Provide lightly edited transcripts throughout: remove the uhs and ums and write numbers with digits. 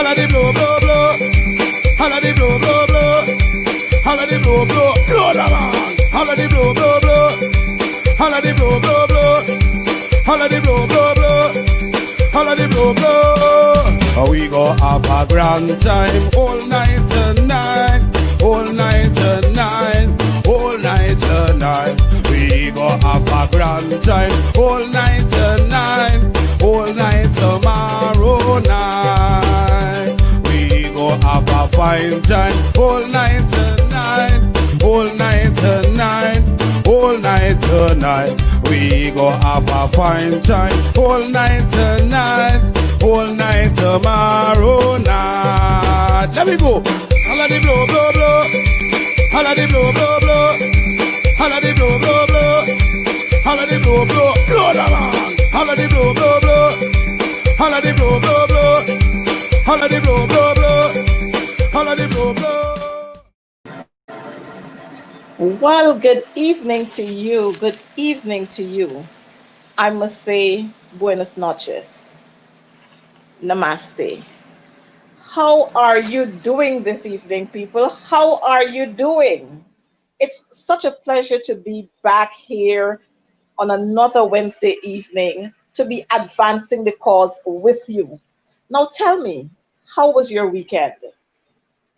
Holla the blow, blow, blow. Holla the blow, blow, blow. Holla the blow, blow, blow the man. Holla the blow, blow, blow. Holla the blow, blow, blow. Holla the blow, blow, blow. Holla the blow, blow. We go have a grand time all night tonight. All night tonight. All night tonight. We go have a grand time all night tonight. All night tomorrow night. We go have a fine time all night tonight. All night tonight. All night tonight. We go have a fine time all night tonight. All night tomorrow night. Let me go. Holla the blow, blow, blow. Holla the blow, blow, blow. Holla the blow, blow, blow. Holla the blow, blow, blow the man. Holla the blow, blow, blow. Holla the blow, blow, blow. Holla the blow, blow, blow. Holla the blow, blow. Well, good evening to you. Good evening to you. I must say, buenas noches. Namaste. How are you doing this evening, people? How are you doing? It's such a pleasure to be back here on another Wednesday evening to be advancing the cause with you. Now tell me, how was your weekend?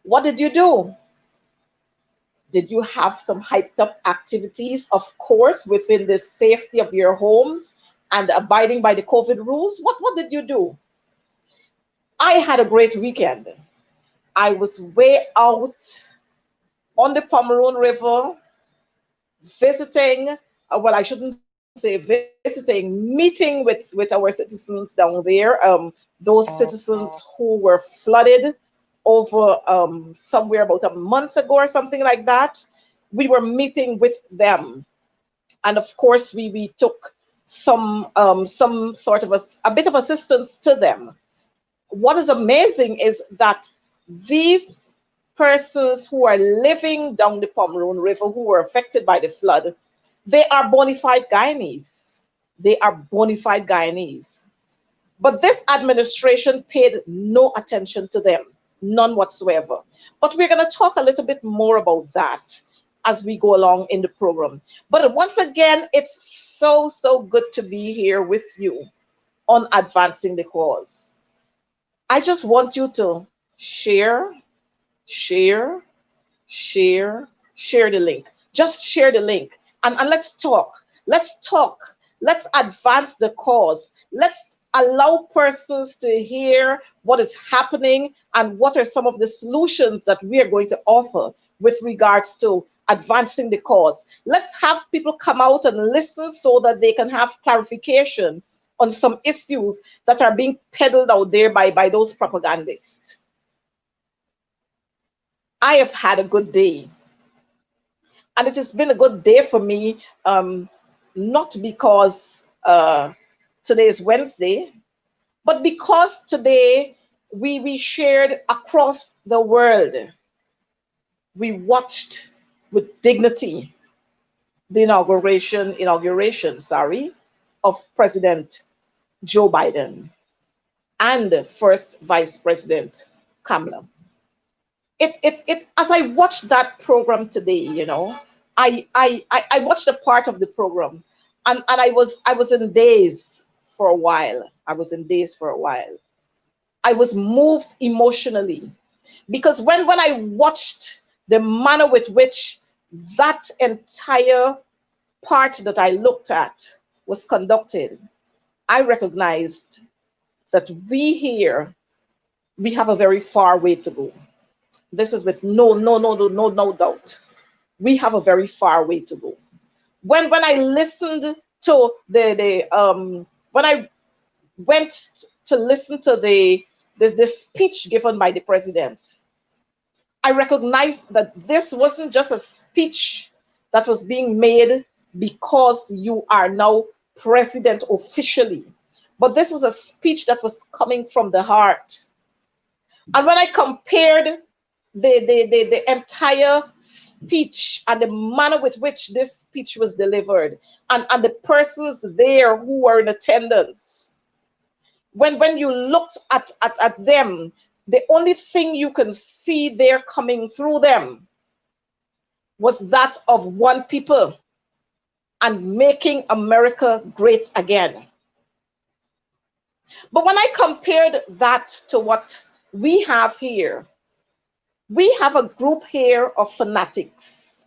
What did you do? Did you have some hyped up activities, of course, within the safety of your homes and abiding by the COVID rules? What did you do? I had a great weekend. I was way out on the Pomeroon River visiting, well, I shouldn't say visiting, meeting with our citizens down there, those citizens who were flooded over somewhere about a month ago or something like that. We were meeting with them. And of course, we took some sort of a bit of assistance to them. What is amazing is that these persons who are living down the Pomeroon River, who were affected by the flood, they are bona fide Guyanese. They are bona fide Guyanese. But this administration paid no attention to them, none whatsoever. But we're going to talk a little bit more about that as we go along in the program. But once again, it's so good to be here with you on Advancing the Cause. I just want you to share the link. Just share the link and let's talk. Let's advance the cause. Let's allow persons to hear what is happening and what are some of the solutions that we are going to offer with regards to advancing the cause. Let's have people come out and listen so that they can have clarification on some issues that are being peddled out there by those propagandists. I have had a good day. And it has been a good day for me, not because today is Wednesday, but because today we shared across the world. We watched with dignity the inauguration, of President Joe Biden and First Vice President Kamala. As I watched that program today, I watched a part of the program and I was in daze for a while. I was moved emotionally because when I watched the manner with which that entire part that I looked at was conducted, I recognized that we have a very far way to go. This is with no doubt. We have a very far way to go. When I listened to when I went to listen to the speech given by the president, I recognized that this wasn't just a speech that was being made because you are now president officially, but this was a speech that was coming from the heart. And when I compared the entire speech and the manner with which this speech was delivered and the persons there who were in attendance, when you looked at them, the only thing you can see there coming through them was that of one people and making America great again. But when I compared that to what we have here, we have a group here of fanatics,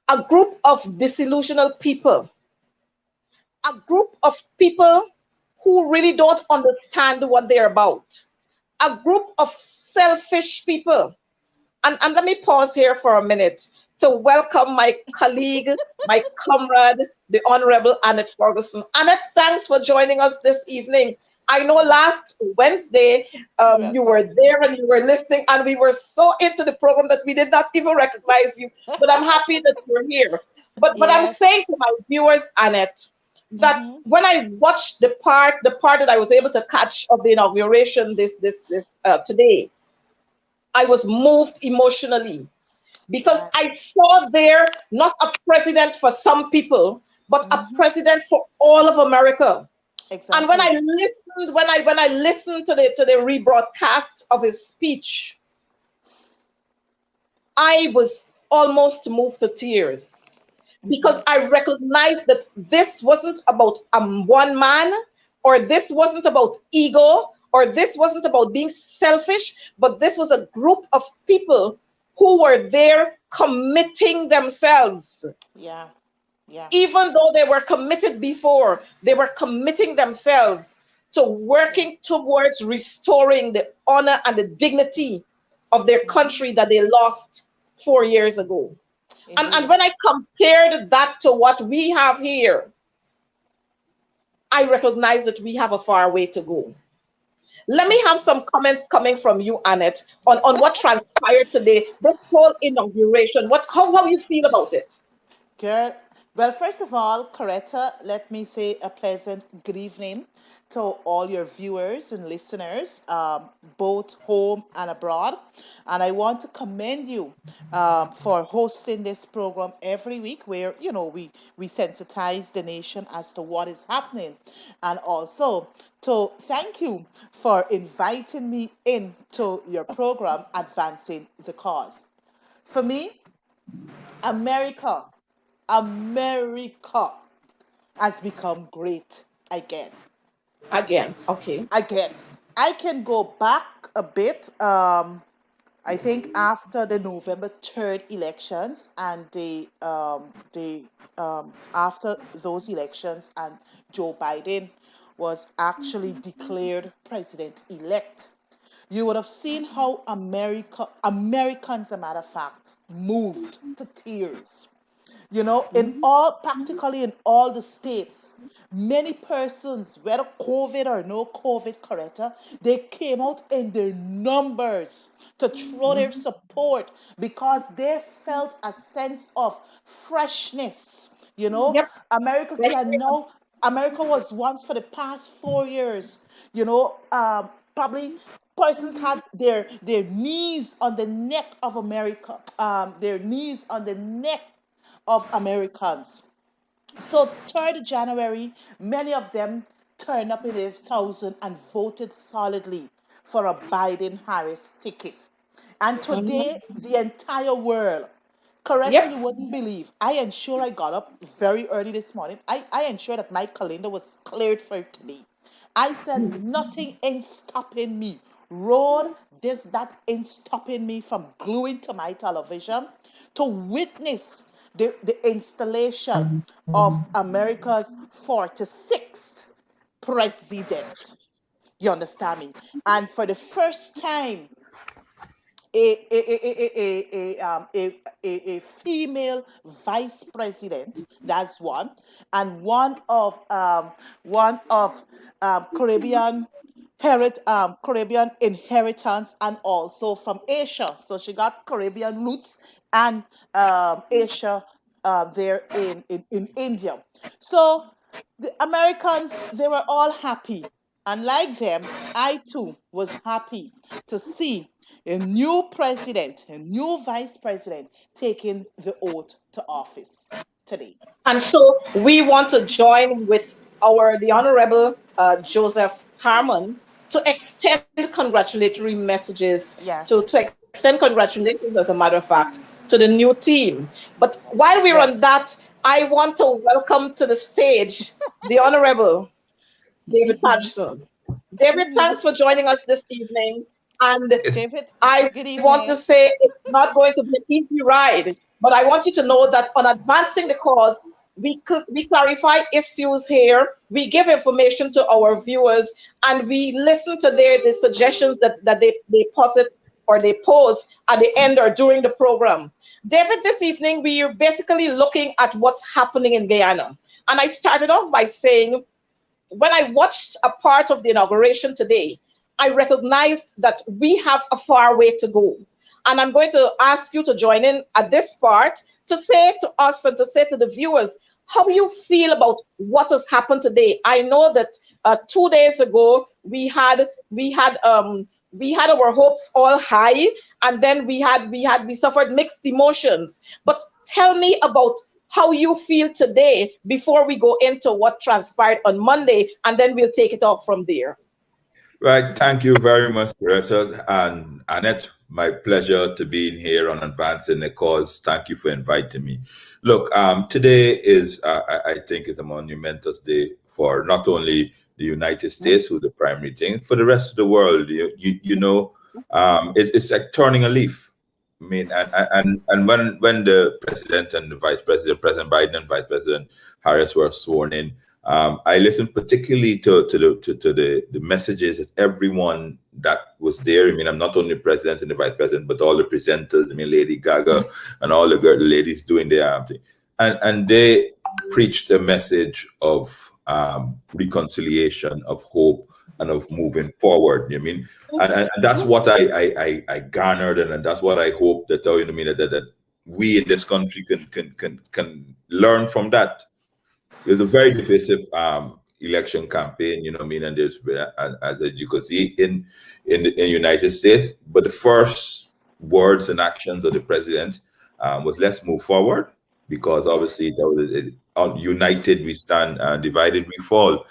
a group of disillusional people, a group of people who really don't understand what they're about, a group of selfish people. And let me pause here for a minute to welcome my colleague, my comrade, the Honorable Annette Ferguson. Annette, thanks for joining us this evening. I know last Wednesday You're you were welcome. there and you were listening, and we were so into the program that we did not even recognize you. But I'm happy that you're here. But I'm Yes. saying to my viewers, Annette, that Mm-hmm. when I watched the part that I was able to catch of the inauguration this today, I was moved emotionally because I Yes. saw there not a president for some people, but a Mm-hmm. president for all of America. And when I Exactly. listened, when I listened to the rebroadcast of his speech, I was almost moved to tears Mm-hmm. because I recognized that this wasn't about one man, or this wasn't about ego, or this wasn't about being selfish, but this was a group of people who were there committing themselves. Yeah. Yeah. Even though they were committed before, they were committing themselves to Yeah. working towards restoring the honor and the dignity of their Mm-hmm. country that they lost 4 years ago. And Indeed. when I compared that to what we have here, I recognize that we have a far way to go. Let me have some comments coming from you, Annette, on what transpired today, this whole inauguration. How you feel about it? Good. Well, first of all, Coretta, let me say a pleasant good evening to all your viewers and listeners, both home and abroad. And I want to commend you for hosting this program every week, where we sensitize the nation as to what is happening, and also to thank you for inviting me into your program, advancing the cause. For me, America. America has become great again. Again, okay. Again. I can go back a bit. I think after the November 3rd elections and after those elections and Joe Biden was actually declared president elect, you would have seen how Americans, a matter of fact, moved to tears. In Mhm. all, practically in all the states, many persons, whether COVID or no COVID, Coretta, they came out in their numbers to throw their Mhm. support because they felt a sense of freshness. You know, Yep. America can now, America was once for the past 4 years, probably persons had their knees on the neck of America, their knees on the neck of Americans. So 3rd January, many of them turned up in their thousand and voted solidly for a Biden Harris ticket. And today, Mhm. the entire world, Coretta, Yep. you wouldn't believe. I ensure I got up very early this morning. I ensured that my calendar was cleared for today. I said nothing ain't stopping me. Road, this, that ain't stopping me from gluing to my television to witness the installation of America's 46th president. You understand me? And for the first time, a female vice president. That's one, and one of Caribbean inheritance, and also from Asia. So she got Caribbean roots and Asia there in India. So the Americans, they were all happy. And like them, I too was happy to see a new president, a new vice president taking the oath to office today. And so we want to join with the Honorable Joseph Harmon to extend congratulatory messages Yes. to extend congratulations, as a matter of fact, to the new team. But while we're Yes. on that, I want to welcome to the stage the Honorable David Patterson. David, thanks for joining us this evening. And Yes. David, I good want to evening. say it's not going to be an easy ride, but I want you to know that on advancing the cause, we clarify issues here, we give information to our viewers, and we listen to the suggestions that they posit or they pose at the end or during the program. David, this evening we are basically looking at what's happening in Guyana. And I started off by saying when I watched a part of the inauguration today, I recognized that we have a far way to go. And I'm going to ask you to join in at this part to say to us and to say to the viewers how you feel about what has happened today. I know that 2 days ago we had our hopes all high, and then we suffered mixed emotions. But tell me about how you feel today before we go into what transpired on Monday, and then we'll take it off from there. Right. Thank you very much, Coretta and Annette. My pleasure to be in here on Advancing the Cause. Thank you for inviting me. Look, today is, I think, is a monumentous day for not only the United States, who's the primary thing, for the rest of the world. You know, it's like turning a leaf. I mean, and when the president and the vice president, President Biden and Vice President Harris were sworn in, I listened particularly to the messages that everyone that was there. I mean, I'm not only the president and the vice president, but all the presenters. I mean, Lady Gaga and all the ladies doing their thing, and they preached a message of reconciliation, of hope, and of moving forward. You know what I mean, and that's what I garnered, and that's what I hope that you know what I mean that we in this country can learn from that. There's a very divisive election campaign, you know what I mean, and there's as you could see in United States. But the first words and actions of the president was let's move forward, because obviously that was united we stand, divided we fall.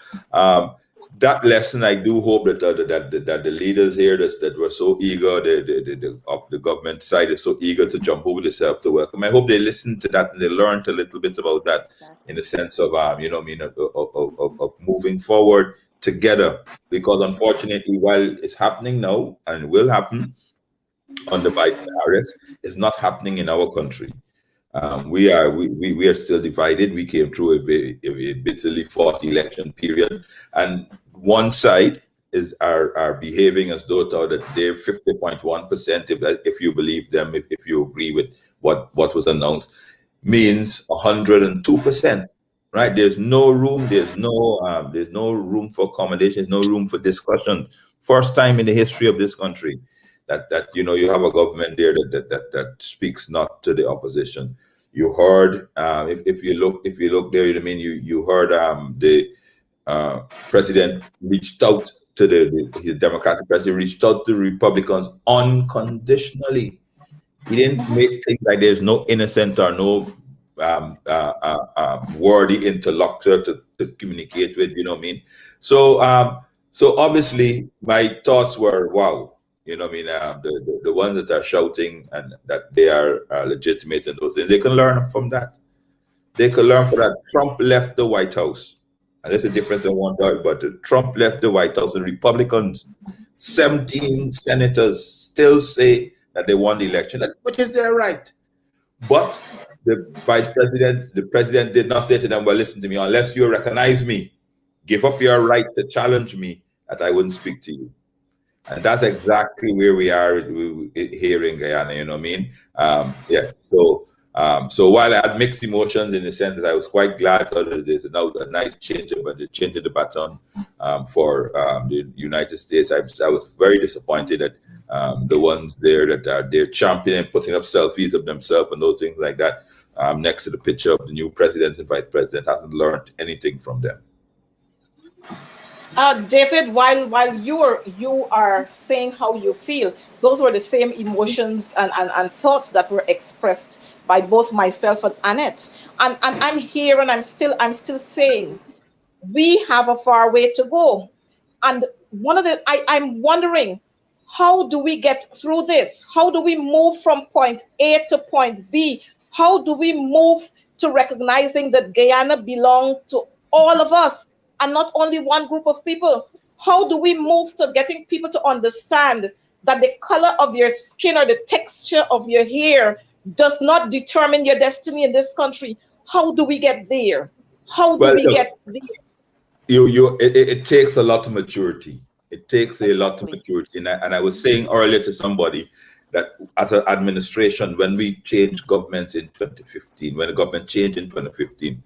That lesson, I do hope that that the leaders here that were so eager, the government side is so eager to jump over themselves to welcome. I hope they listened to that and they learned a little bit about that in the sense of you know what I mean of moving forward together. Because unfortunately, while it's happening now and will happen under Biden Harris, it's not happening in our country. We are still divided. We came through a bitterly fought election period, and one side are behaving as though that they're 50.1%. If you believe them, if you agree with what was announced, means 102%. Right? There's no room. There's no room for accommodation. There's no room for discussion. First time in the history of this country that you know you have a government there that speaks not to the opposition. You heard if you look there, I mean you heard the president reached out to his Democratic president reached out to the Republicans unconditionally. He didn't make things like there's no innocent or no worthy interlocutor to communicate with. You know what I mean? So obviously my thoughts were wow. You know what I mean? The ones that are shouting and that they are legitimate and those things, they can learn from that. They can learn from that. Trump left the White House. And there's a difference in one thought, but Trump left the White House and Republicans, 17 senators still say that they won the election, which is their right. But the president did not say to them, well, listen to me, unless you recognize me, give up your right to challenge me, that I wouldn't speak to you. And that's exactly where we are here in Guyana, you know what I mean? Yeah, so while I had mixed emotions in the sense that I was quite glad that there's now a nice change, but the change of the baton for the United States, I was very disappointed that the ones there that are there championing, putting up selfies of themselves and those things like that next to the picture of the new president and vice president hasn't learned anything from them. David, while you are saying how you feel, those were the same emotions and thoughts that were expressed by both myself and Annette. And I'm here and I'm still saying we have a far way to go. And I'm wondering How do we get through this? How do we move from point A to point B? How do we move to recognizing that Guyana belongs to all of us and not only one group of people? How do we move to getting people to understand that the color of your skin or the texture of your hair does not determine your destiny in this country? How do we get there? How do Well, we look, get there? it takes a lot of maturity. It takes a lot of Exactly. maturity. And I was saying earlier to somebody that as an administration, when we changed governments in 2015, when the government changed in 2015,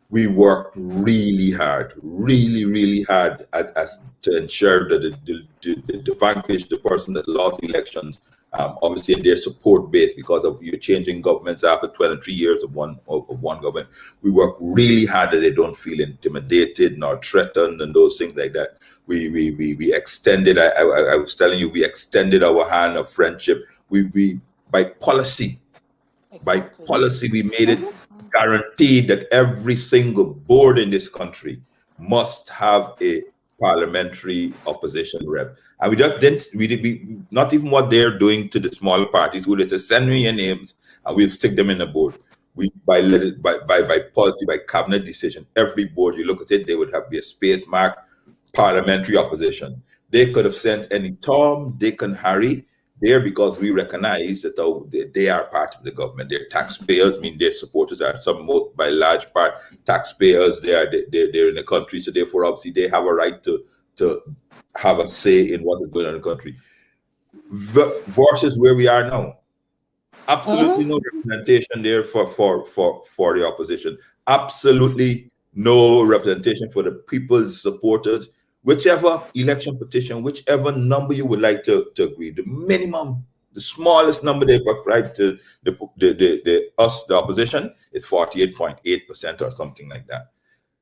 we worked really hard, really hard as to ensure that the vanquished, the person that lost elections, obviously in their support base because of you changing governments after 23 years of one government. We work really hard that they don't feel intimidated nor threatened and those things like that. We extended. I was telling you, we extended our hand of friendship. We by policy. By Exactly. policy, we made it guaranteed that every single board in this country must have a parliamentary opposition rep. And we just didn't, not even what they're doing to the smaller parties, who they say, send me your names and we'll stick them in the board. We, by policy, by cabinet decision, every board you look at it, they would have be a space mark parliamentary opposition. They could have sent any Tom, Dick, and Harry there because we recognize that they are part of the government. They're taxpayers, I mean their supporters are some by large part taxpayers. They're in the country, so therefore obviously they have a right to have a say in what is going on in the country. Versus where we are now. Absolutely no representation there for the opposition. Absolutely no representation for the people's supporters. Whichever election petition, whichever number you would like to agree, the minimum, the smallest number they prescribe to the opposition is 48.8% or something like that.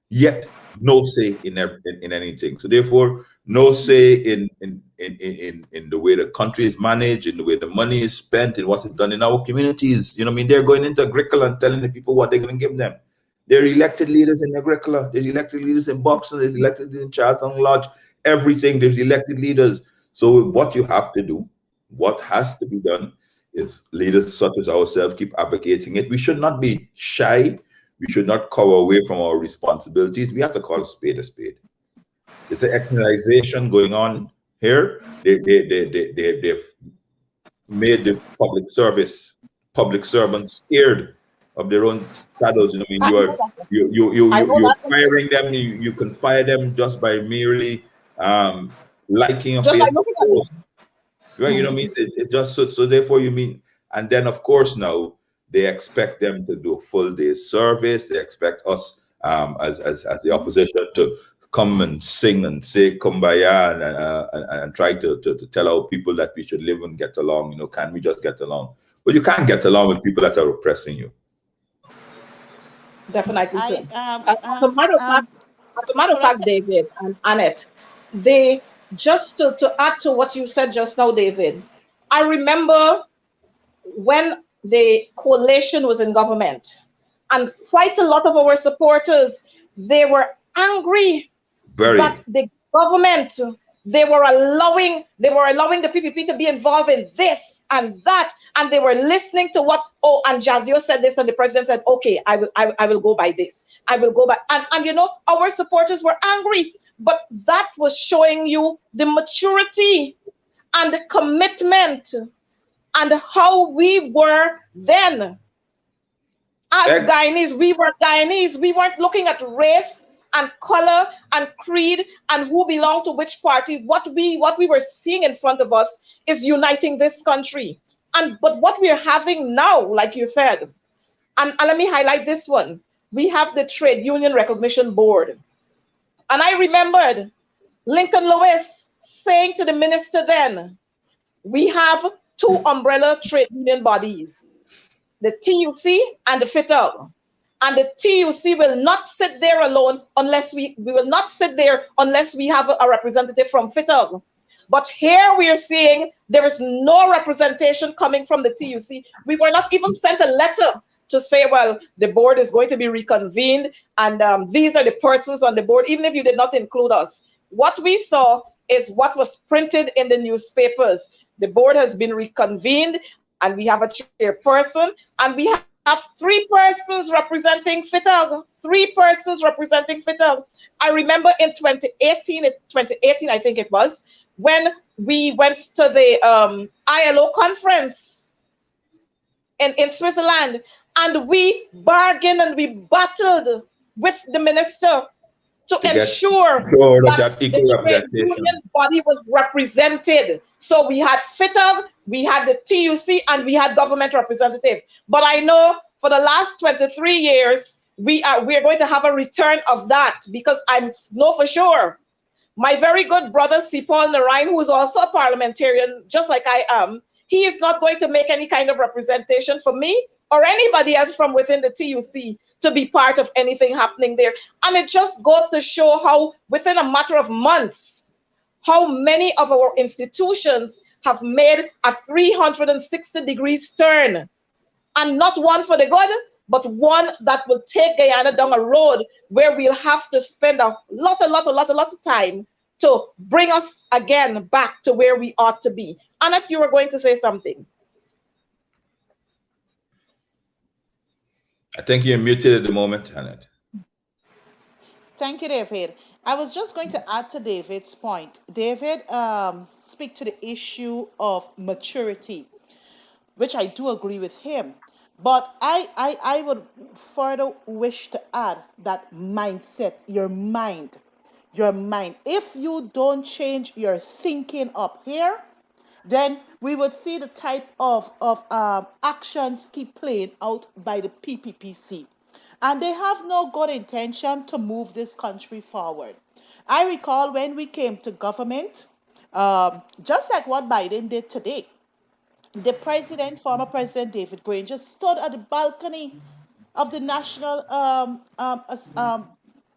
Yet no say in anything. So therefore, no say in the way the country is managed, in the way the money is spent, in what is done in our communities. You know what I mean? They're going into Agricola and telling the people what they're going to give them. They're elected leaders in Agricola. There's elected leaders in Boxing. There's elected in Charlton Lodge. Everything, there's elected leaders. So what you have to do, what has to be done, is leaders such as ourselves keep advocating it. We should not be shy. We should not cover away from our responsibilities. We have to call a spade a spade. It's an ethnicization going on here. They've made the public servants scared of their own shadows. You know, I mean, you're firing them. You can fire them just by merely liking a Facebook post. Right? You know what I mean? It just so therefore you mean, and then of course now they expect them to do a full day's service. They expect us as the opposition to come and sing and say kumbaya and try to tell our people that we should live and get along. You know, can we just get along? But you can't get along with people that are oppressing you. Definitely so. As a matter of fact, David and Annette, they just to add to what you said just now, David, I remember when the coalition was in government, and quite a lot of our supporters, they were angry that the government, they were allowing the PPP to be involved in this and that, and they were listening to what and Javio said this, and the president said, okay, I will go by this. I will go by, and you know, our supporters were angry, but that was showing you the maturity and the commitment and how we were then. As Guyanese, we were Guyanese. We weren't looking at race and color and creed and who belonged to which party. What we were seeing in front of us is uniting this country. But what we're having now, like you said, and let me highlight this one. We have the Trade Union Recognition Board. And I remembered Lincoln Lewis saying to the minister then, we have two umbrella trade union bodies, the TUC and the FITUG. And the TUC will not sit there alone unless we will not sit there unless we have a representative from FITUG. But here we are seeing there is no representation coming from the TUC. We were not even sent a letter to say, well, the board is going to be reconvened and these are the persons on the board, even if you did not include us. What we saw is what was printed in the newspapers. The board has been reconvened, and we have a chairperson, and we have 3 persons representing FITAG. 3 persons representing FITAG. I remember in 2018, I think it was, when we went to the ILO conference in Switzerland, and we bargained and we battled with the minister to ensure that the trade union body was represented. So we had FITAG, we had the TUC, and we had government representative. But I know for the last 23 years, we are going to have a return of that, because I know for sure my very good brother C. Paul Narayan, who is also a parliamentarian, just like I am, he is not going to make any kind of representation for me or anybody else from within the TUC to be part of anything happening there. And it just goes to show how within a matter of months, how many of our institutions have made a 360 degrees turn, and not one for the good, but one that will take Guyana down a road where we'll have to spend a lot of time to bring us again back to where we ought to be. Annette, you were going to say something. I think you're muted at the moment, Annette. Thank you, David. I was just going to add to David's point. David speak to the issue of maturity, which I do agree with him. But I would further wish to add that mindset, your mind. If you don't change your thinking up here, then we would see the type of actions keep playing out by the PPPC. And they have no good intention to move this country forward. I recall when we came to government, just like what Biden did today, the president, former President David Granger, stood at the balcony of the National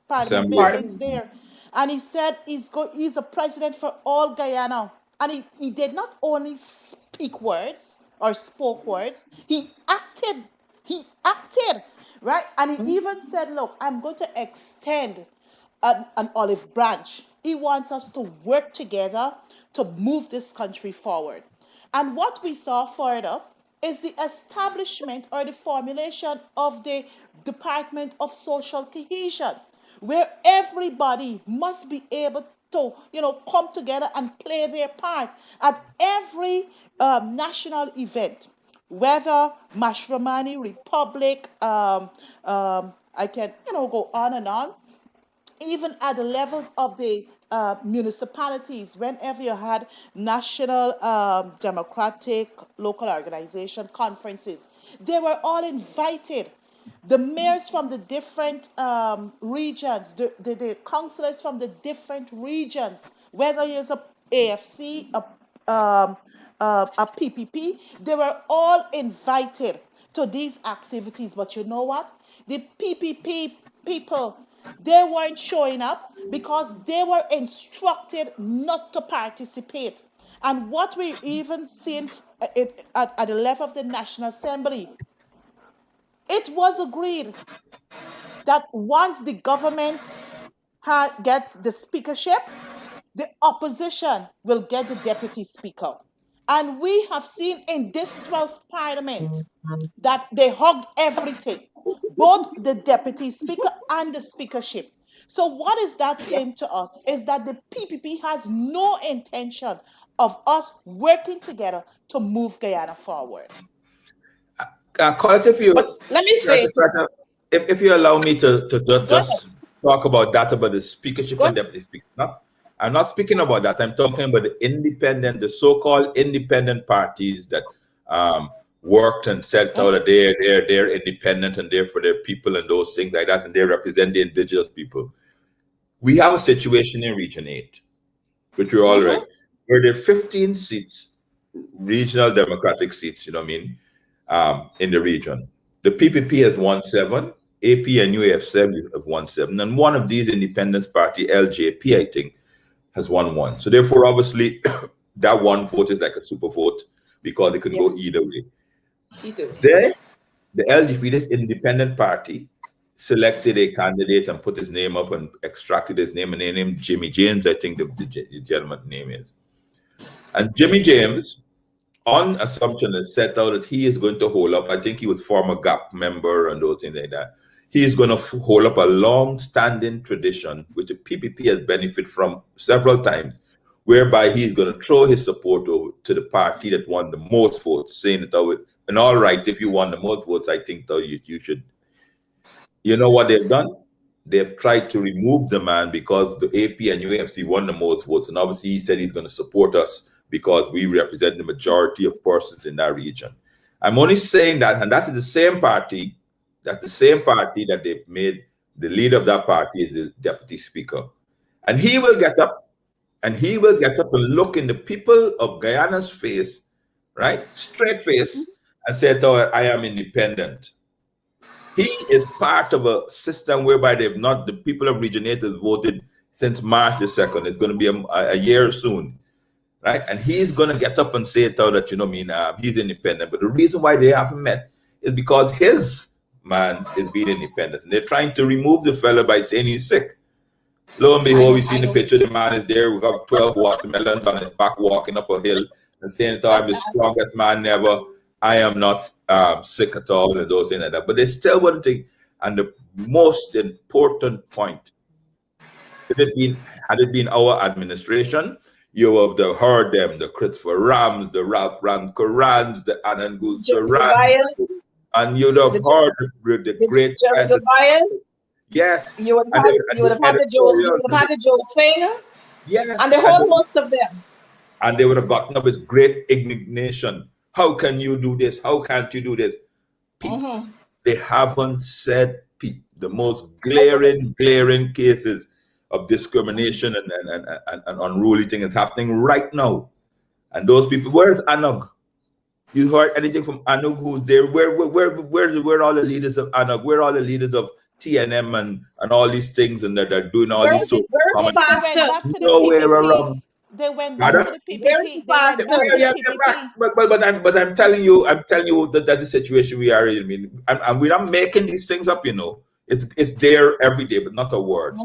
Parliament buildings there, and he said he's a president for all Guyana. And he did not only speak words or spoke words, he acted, right? And he even said, look, I'm going to extend an olive branch. He wants us to work together to move this country forward. And what we saw further is the establishment or the formulation of the Department of Social Cohesion, where everybody must be able to, come together and play their part at every national event, whether Mashramani, Republic, I can, go on and on, even at the levels of the municipalities, whenever you had national democratic local organization conferences, they were all invited. The mayors from the different regions, the councillors from the different regions, whether it's a AFC, a PPP, they were all invited to these activities. But you know what? The PPP people, they weren't showing up because they were instructed not to participate. And what we even seen at the level of the National Assembly, it was agreed that once the government gets the speakership, the opposition will get the deputy speaker. And we have seen in this 12th parliament that they hugged everything, both the deputy speaker and the speakership. So what is that saying to us? Is that the PPP has no intention of us working together to move Guyana forward. Coretta, let me say, if you allow me to just talk about that, about the speakership and deputy speaker. No, I'm not speaking about that. I'm talking about the so-called independent parties that worked and said that they're independent and they're for their people and those things like that, and they represent the indigenous people. We have a situation in Region 8, which we're all right, where there are 15 seats, regional democratic seats, in the region. The PPP has won 7, AP and UAF7 have won 7, and one of these independence party, LJP, I think, has won 1. So therefore, obviously, that one vote is like a super vote because it can go either way. The LGP, this independent party, selected a candidate and put his name up and extracted his name, and they named Jimmy James, I think the gentleman's name is. And Jimmy James, on assumption, has set out that he is going to hold up, I think he was former GAP member and those things like that. He is going to hold up a long-standing tradition, which the PPP has benefited from several times, whereby he's going to throw his support over to the party that won the most votes, saying that, and all right, if you won the most votes, I think that you should. You know what they've done? They've tried to remove the man because the AP and UAFC won the most votes, and obviously he said he's going to support us because we represent the majority of persons in that region. I'm only saying that, and that is the same party. That's the same party that they've made the leader of that party is the deputy speaker. And he will get up and look in the people of Guyana's face, right? Straight face, and say, oh, I am independent. He is part of a system whereby the people of Region 8 have voted since March the 2nd. It's going to be a year soon, right? And he's going to get up and say that, he's independent. But the reason why they haven't met is because his man is being independent. And they're trying to remove the fella by saying he's sick. Lo and behold, we see the picture, the man is there. We've got 12 watermelons on his back walking up a hill and saying, I'm the strongest man ever. I am not sick at all, and those things like that. But they still want to think. And the most important point, had it been our administration, you would have heard them, the Christopher Rams, the Ralph Rankorans, the Anangul Saran, and you'd have heard the great yes. You would have had the Joe's thing. Yes. And the whole host of them. And they would have gotten up with great indignation. How can you do this? How can't you do this? They haven't said the most glaring cases of discrimination and unruly thing is happening right now. And those people, where's Anug? You heard anything from Anug who's there? Where are all the leaders of Anug? Where are all the leaders of TNM and all these things and they're doing all these so nowhere around. They went back to the PPP. But I'm telling you that that's the situation we are in. I mean, and we're not making these things up, It's there every day, but not a word.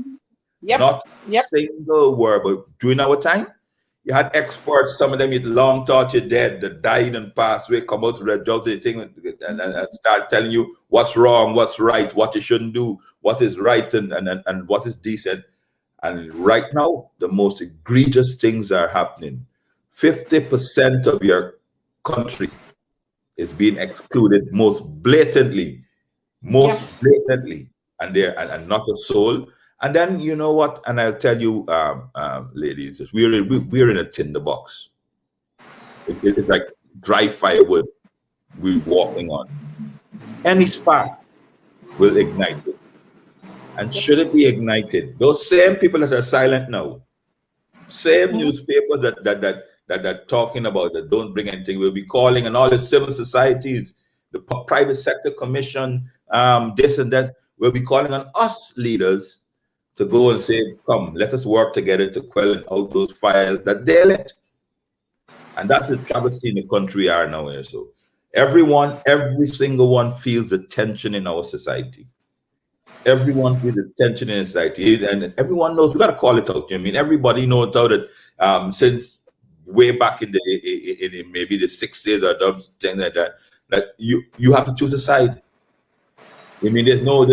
Not a single word. But during our time, you had experts, some of them you'd long thought you're dead, that died and passed away, come out to the job thing and start telling you what's wrong, what's right, what you shouldn't do, what is right and what is decent. And right now, the most egregious things are happening. 50% of your country is being excluded most blatantly, and not a soul. And then you know what? And I'll tell you, ladies, we're in a tinderbox. It's like dry firewood we're walking on. Any spark will ignite it. And should it be ignited, those same people that are silent now, same newspapers that are talking about that don't bring anything, will be calling, and all the civil societies, the private sector commission, this and that, will be calling on us leaders to go and say, come, let us work together to quell out those fires that they lit. And that's the travesty in the country we are now here. So every single one feels the tension in our society. Everyone feels the tension in society, and everyone knows we got to call it out. I mean, everybody knows how that since way back in maybe the 60s or something like that you have to choose a side. I mean, there's no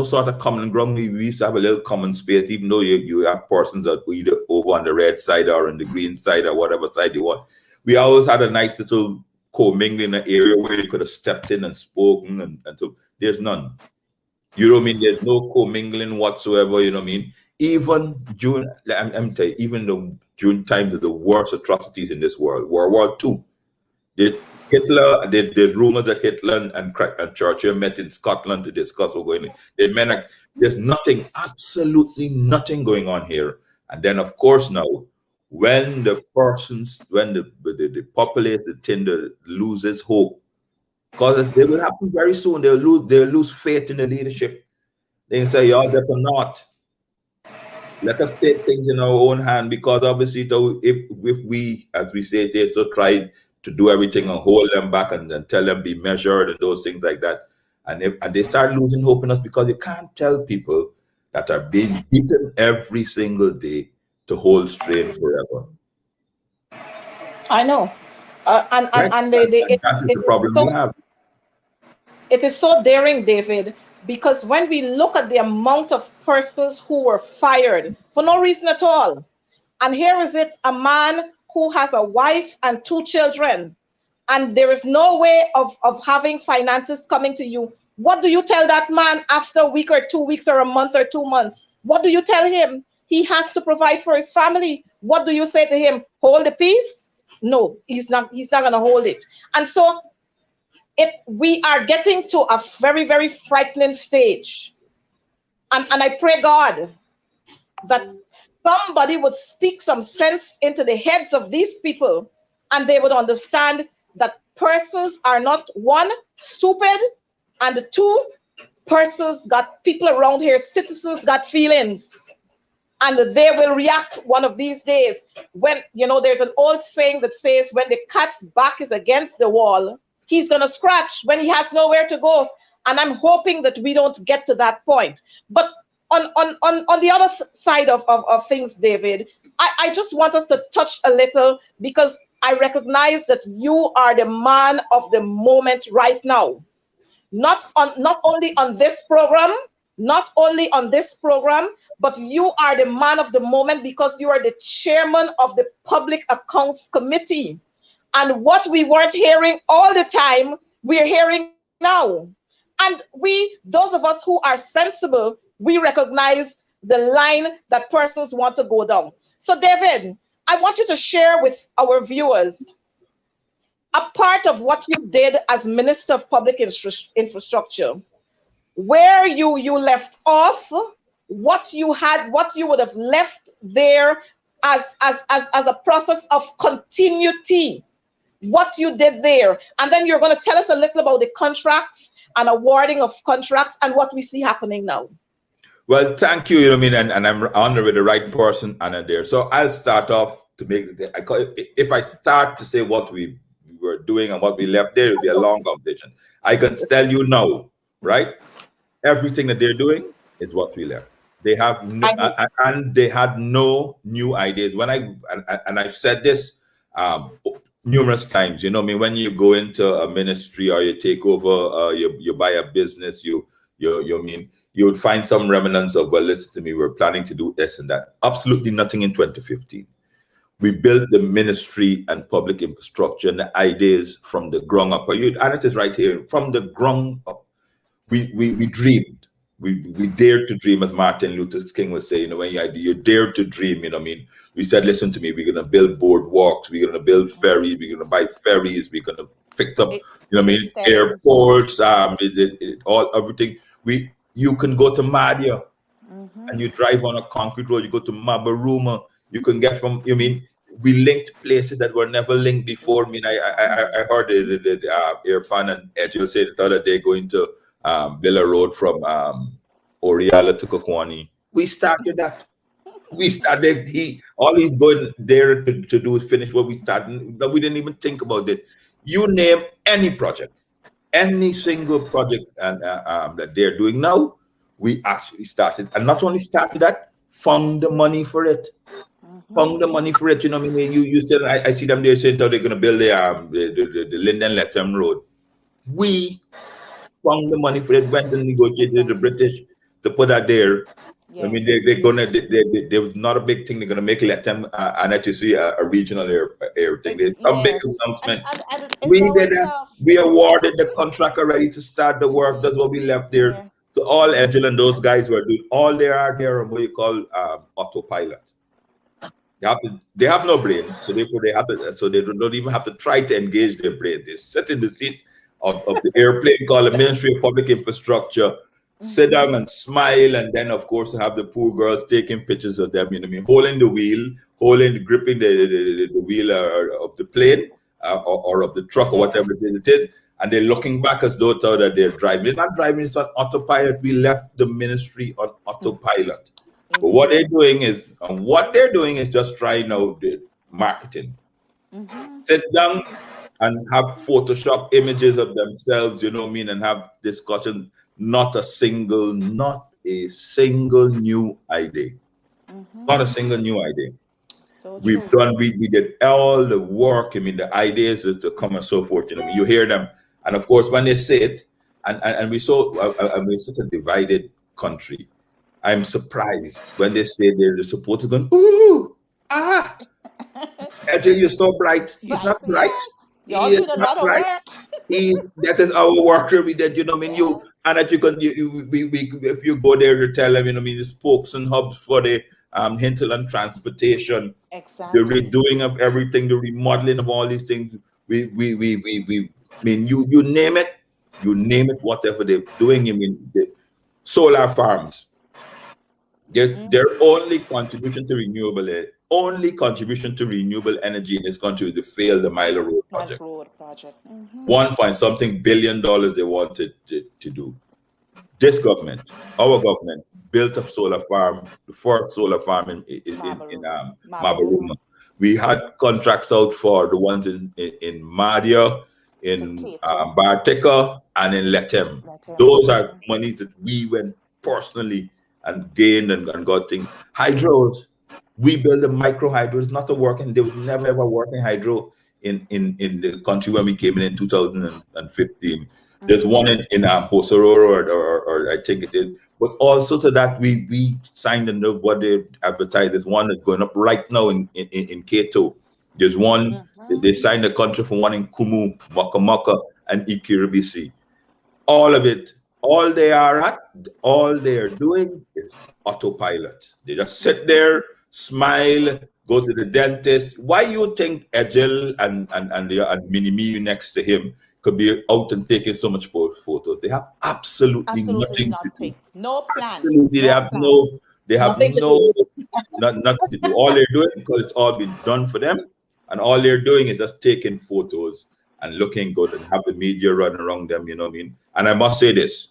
sort of common ground. We used to have a little common space, even though you have persons that were either over on the red side or on the green side or whatever side you want. We always had a nice little co-mingling area where you could have stepped in and spoken, and so there's none. You know what I mean? There's no co-mingling whatsoever, you know what I mean? Even during, I'm telling you, even during times of the worst atrocities in this world, World War II, there's rumors that Hitler and Churchill met in Scotland to discuss what's going on. There's nothing, absolutely nothing going on here. And then, of course, now, when the populace tend to loses hope, because they will happen very soon. They'll lose faith in the leadership. They can say, y'all, they're not. Let us take things in our own hand, because obviously, if we, as we say here, so try to do everything and hold them back and tell them be measured and those things like that. and they start losing hope in us because you can't tell people that are being beaten every single day to hold strain forever. I know. Right? And And that is the problem we have. it is so daring, David, because when we look at the amount of persons who were fired for no reason at all, and here is it, a man who has a wife and 2 children, and there is no way of having finances coming to you. What do you tell that man after a week or 2 weeks or a month or 2 months? What do you tell him? He has to provide for his family. What do you say to him? Hold the peace? No, he's not going to hold it. And so we are getting to a very, very frightening stage. And I pray God that somebody would speak some sense into the heads of these people, and they would understand that persons are not, 1, stupid, and 2, persons got, people around here, citizens got feelings, and they will react one of these days. When, there's an old saying that says, when the cat's back is against the wall, he's going to scratch when he has nowhere to go. And I'm hoping that we don't get to that point. But on the other side of things, David, I just want us to touch a little, because I recognize that you are the man of the moment right now. Not only on this program, but you are the man of the moment because you are the chairman of the Public Accounts Committee. And what we weren't hearing all the time, we're hearing now. And those of us who are sensible, we recognized the line that persons want to go down. So David, I want you to share with our viewers a part of what you did as Minister of Public Infrastructure, where you left off, what you would have left there as a process of continuity, what you did there. And then you're going to tell us a little about the contracts and awarding of contracts and what we see happening now. Well, thank you. And I'm honored with the right person, Anna, there. So I'll start off to make if I start to say what we were doing and what we left there, it'll be a long conversation. I can tell you now, right? Everything that they're doing is what we left. They have and they had no new ideas. I've said this numerous times. When you go into a ministry or you take over, you buy a business, you would find some remnants of, well, listen to me, we're planning to do this and that. Absolutely nothing in 2015. We built the ministry and public infrastructure and the ideas from the ground up. And it is right here, from the ground up. We dreamed. We dared to dream, as Martin Luther King was saying. When you dare to dream, we said, listen to me, we're going to build boardwalks, we're going to build ferries, we're going to buy ferries, we're going to fix up, airports, everything. You can go to Madia and you drive on a concrete road, you go to Mabaruma, you can get from, we linked places that were never linked before. I heard Irfan and Edgel say the other day going to build a road from Oriala to Kokwani. We started that. All he's going there to do is finish what we started. But we didn't even think about it. You name any project, any single project that they're doing now, we actually started. And not only started that, found the money for it. Found the money for it. You said, I see them there saying how they're going to build the Linden Letham Road. We found the money for it, went and negotiated with the British to put that there. Yes. They're not a big thing. They're gonna make Letham and HSC a regional air thing. There's a big announcement. We did that. We awarded the contract already to start the work. That's what we left there. Yeah. So all Edgel and those guys were doing, all they are there on what you call autopilot. They have no brains, so therefore they don't even have to try to engage their brain. They sit in the seat of the airplane called the Ministry of Public Infrastructure, sit down and smile, and then of course have the poor girls taking pictures of them, holding the wheel, gripping the wheel of the plane or of the truck or whatever it is, and they're looking back as though that they're driving. They're not driving, it's on autopilot. We left the ministry on autopilot. But what they're doing is just trying out the marketing. Sit down and have Photoshop images of themselves, you know what I mean, and have discussion. Not a single new idea. Not a single new idea. So We've true. done, we did all the work. I mean, the ideas is to come and so forth. You know, you hear them, and of course, when they say it, and we're such a divided country. I'm surprised when they say they're supposed to go, ooh, Edge, you're so bright. He's not bright. Yes. He Y'all is doing a not lot of bright. work. That is our worker. We did, you know, what I mean, Yes. and that you can, if you go there to tell them, you know, what I mean, the spokes and hubs for the hinterland transportation, the Exactly. redoing of everything, the remodeling of all these things. I mean, you name it, whatever they're doing. I mean, the solar farms. Their only contribution to renewable energy in this country is the failed the Mile Road project. One point something $billion they wanted to do. This government, our government, built a solar farm, the first solar farm in Mabaruma. We had contracts out for the ones in Madia, in Bartica, and in Letem. Those are monies that we went personally and gained and got things. Hydros, we built a micro hydro. It's not a working. There was never ever working hydro in the country when we came in 2015. There's one in Hosororo, or I think it is. But also to that, we signed what they advertised. There's one that's going up right now in Kato. There's one they signed a contract for one in Kumu, Makamaka, and Ikiribisi. All of it. All they are doing is autopilot. They just sit there, smile, go to the dentist. Why you think Agile and Minimi next to him could be out and taking so much photos? They have absolutely nothing to do. No plan. Absolutely, they have nothing to do. All they're doing, because it's all been done for them, and all they're doing is just taking photos and looking good and have the media run around them, you know what I mean? And I must say this,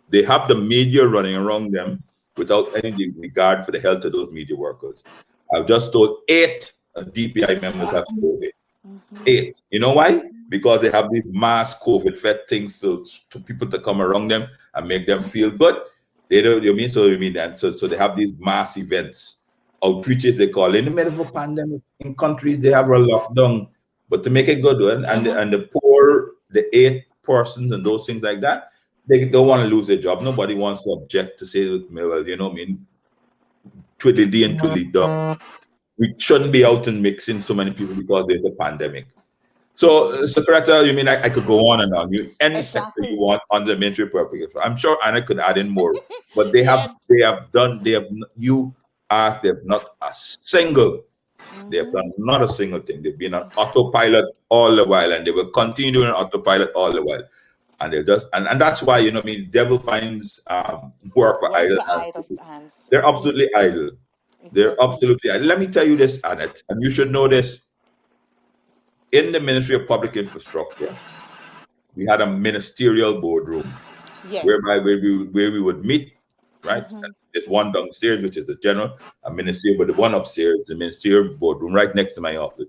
they have the media running around them without any regard for the health of those media workers. I've just told 8 DPI members have COVID. 8. You know why? Because they have these mass COVID fed things to people to come around them and make them feel good. They don't, you mean? So they have these mass events, outreaches they call, in the middle of a pandemic. In countries they have a lockdown, but to make it good, and the poor, the 8 persons and those things like that, they don't want to lose their job. Nobody wants to object to say, well, you know what I mean, twiddly and twiddly dum. We shouldn't be out and mixing so many people because there's a pandemic. So Coretta, you mean I could go on and on. Any sector you want on the military purpose. I'm sure Anna could add in more, but they have not a single. They have done not a single thing. They've been on autopilot all the while, and they will continue on autopilot all the while. And they just and that's why, you know what I mean, devil finds work for idle hands. They're absolutely idle. They're absolutely idle. Let me tell you this, Annette, and you should know this. In the Ministry of Public Infrastructure, we had a ministerial boardroom, where we would meet, right? There's one downstairs, which is the general, a ministerial, but the one upstairs is the ministerial boardroom right next to my office.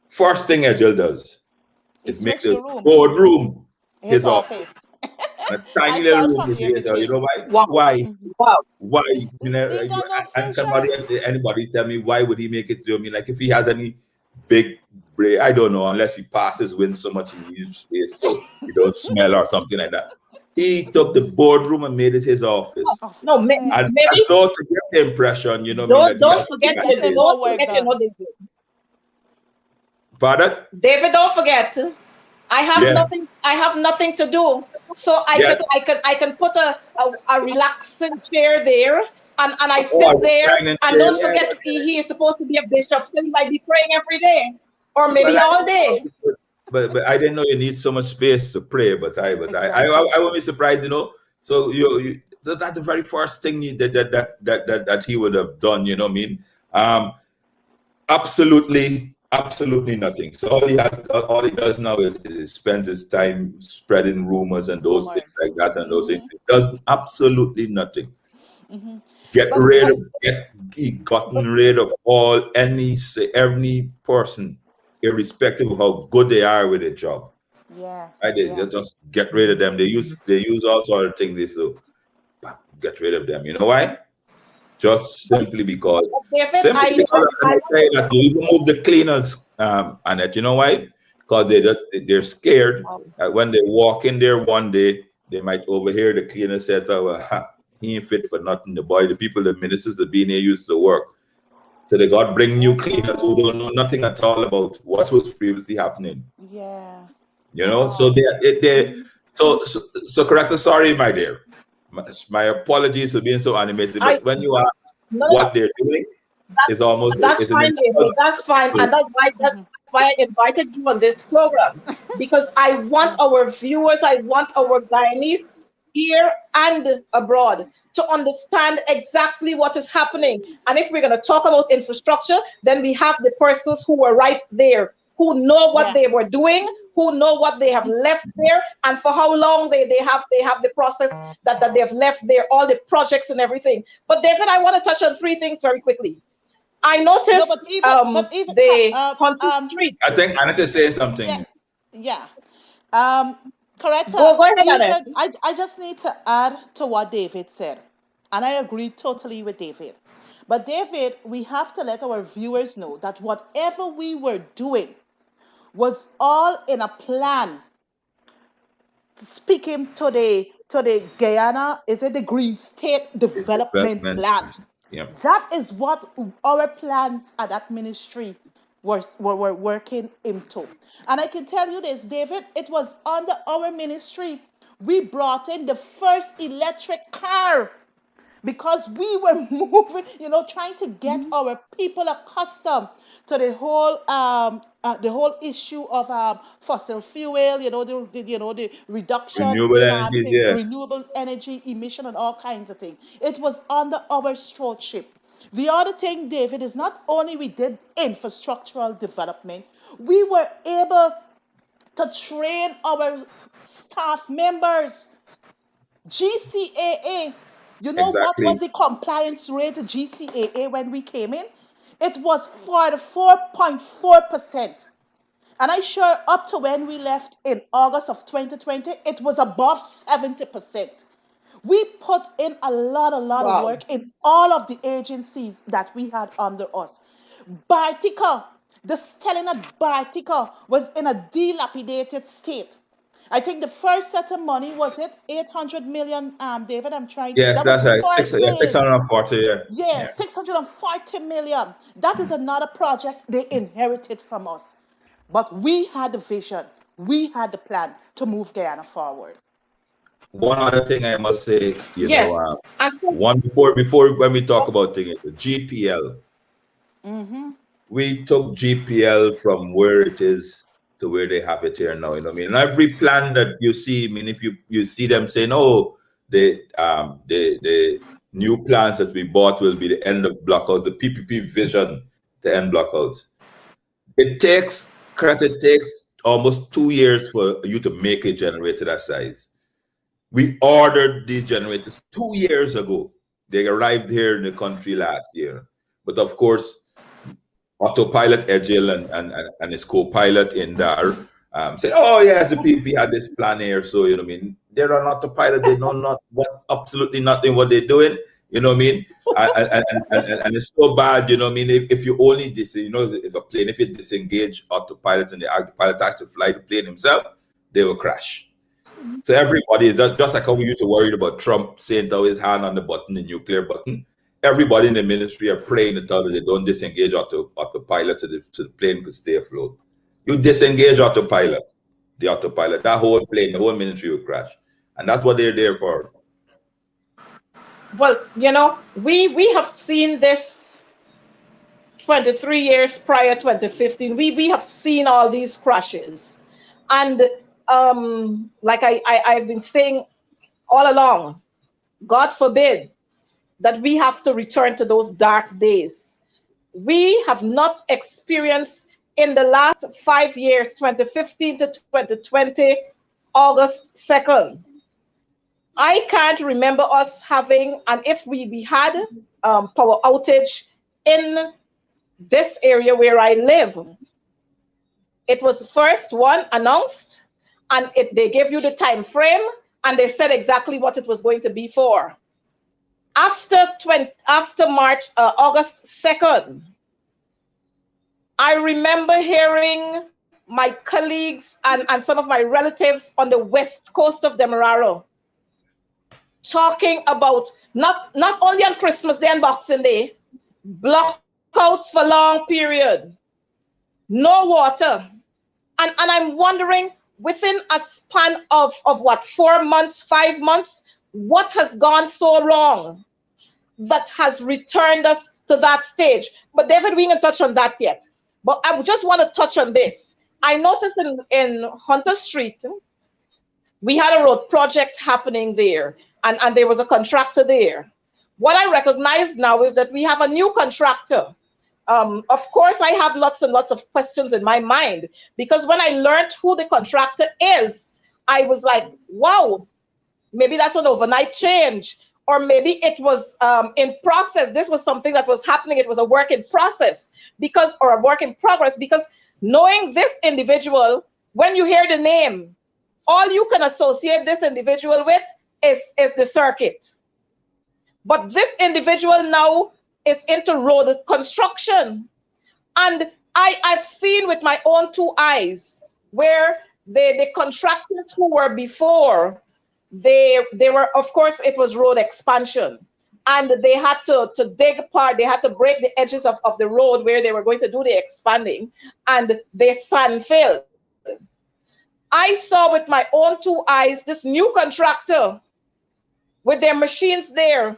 First thing Agile does is make the boardroom his office. A tiny little room. You know why? Why? You know, and anybody tell me why would he make it? You know, I mean, like if he has any big break, I don't know, unless he passes wind so much he needs space so he don't smell or something like that. He took the boardroom and made it his office. No, maybe so to get the impression, you know. Don't forget, David. Pardon? David, don't forget. I have nothing to do, so I can put a relaxing chair there, and I sit there, and don't forget he is supposed to be a bishop, so he might be praying every day, or maybe all day. But I didn't know you need so much space to pray. But I won't be surprised, you know. So so that's the very first thing that he would have done, you know what I mean? Absolutely nothing. So all he does now is spends his time spreading rumors and those things like that, and those things. He does absolutely nothing. Gotten rid of every person irrespective of how good they are with a job. Yeah. Right? They Yes. just get rid of them. They use all sort of things. They so get rid of them. You know why? Just simply because. But David, Simply because and I say I that you even move the cleaners, and that you know why? Because they're scared um, that when they walk in there one day, they might overhear the cleaner say, "Oh, well, he ain't fit for nothing." The boy, the people, the ministers that being here used to work. So they got bring new cleaners who don't know nothing at all about what was previously happening. Yeah. You know, so Wow. so correct. Sorry, my dear. My apologies for being so animated, I but when you ask no, no, what they're doing, it's almost that's it's an fine, insult. David. That's fine, and that's Mhm. why I invited you on this program, because I want our viewers, I want our Guyanese here and abroad to understand exactly what is happening. And if we're going to talk about infrastructure, then we have the persons who were right there, who know what Yeah. they were doing, who know what they have left there, and for how long they have the process that they have left there, all the projects and everything. But David, I want to touch on three things very quickly. I No, but noticed even the Hunter Street. I think Anita saying yeah, something. yeah. Um, Coretta, Go ahead, Annette. even I just need to add to what David said, and I agree totally with David. But David, we have to let our viewers know that whatever we were doing was all in a plan. Speaking to the Guyana, is it the Green State Development Development. Plan? Yeah. That is what our plans at that ministry were working into. And I can tell you this, David, it was under our ministry we brought in the first electric car because we were moving, trying to get our people accustomed to the whole issue of fossil fuel, the reduction Renewable in energies, yeah. renewable energy emission and all kinds of things. It was under our stewardship. The other thing, David, is not only we did infrastructural development, we were able to train our staff members. GCAA, you know what was Exactly. the compliance rate of GCAA when we came in? It was 44.4%. And I sure up to when we left in August of 2020, it was above 70%. We put in a lot of Wow. work in all of the agencies that we had under us. Bartica, the Stellina Bartica was in a dilapidated state. I think the first set of money was it 800 million, David. Yes, That was that's right. for Six phase. hundred and forty. Yeah. Yeah, Yeah. 640 million. That is another project they inherited from us. But we had the vision, we had the plan to move Guyana forward. One other thing I must say, Yes. And so, one before when we talk about things, the GPL, Mm-hmm. we took GPL from where it is to where they have it here now. You know what I mean? And every plan that you see, I mean, if you see them saying, "Oh, the new plans that we bought will be the end of blockouts," the PPP vision to end blockouts. It takes, correct, it takes almost 2 years for you to make a generator that size. We ordered these generators 2 years ago. They arrived here in the country last year. But of course, autopilot Egil and his co-pilot in there said, "Oh yes, the PP had this plan here." So you know what I mean, they're on autopilot. They know not what absolutely nothing what they're doing. You know what I mean? And it's so bad. You know what I mean? If you only if a plane, if you disengage autopilot and the autopilot actually fly the plane himself, they will crash. So everybody is just like how we used to worry about Trump saying to his hand on the button, the nuclear button. Everybody in the ministry are praying to tell that they don't disengage autopilot so the plane could stay afloat. You disengage the autopilot, that whole plane, the whole ministry will crash. And that's what they're there for. well, we have seen this 23 years prior 2015. We have seen all these crashes. And like I've been saying all along, God forbid that we have to return to those dark days. We have not experienced in the last 5 years, 2015 to 2020, August 2nd. I can't remember us having, and if we had power outage in this area where I live, It was first one announced, and they gave you the time frame, and they said exactly what it was going to be for. After August 2nd, I remember hearing my colleagues and some of my relatives on the west coast of Demerara talking about not only on Christmas Day and Boxing Day, blackouts for long period, no water. And I'm wondering, within a span of what, 4 months, 5 months, what has gone so wrong that has returned us to that stage? But David, we didn't touch on that yet. But I just want to touch on this. I noticed in Hunter Street, we had a road project happening there, and there was a contractor there. What I recognize now is that we have a new contractor. Of course, I have lots and lots of questions in my mind, because when I learned who the contractor is, I was like, wow, maybe that's an overnight change, or maybe it was in process. This was something that was happening. It was a work in process, or a work in progress, because knowing this individual, when you hear the name, all you can associate this individual with is the circuit. But this individual now is into road construction. And I've seen with my own two eyes where the contractors who were before, they were, of course, it was road expansion. And they had to dig apart, they had to break the edges of the road where they were going to do the expanding, and they sand filled. I saw with my own two eyes this new contractor with their machines there,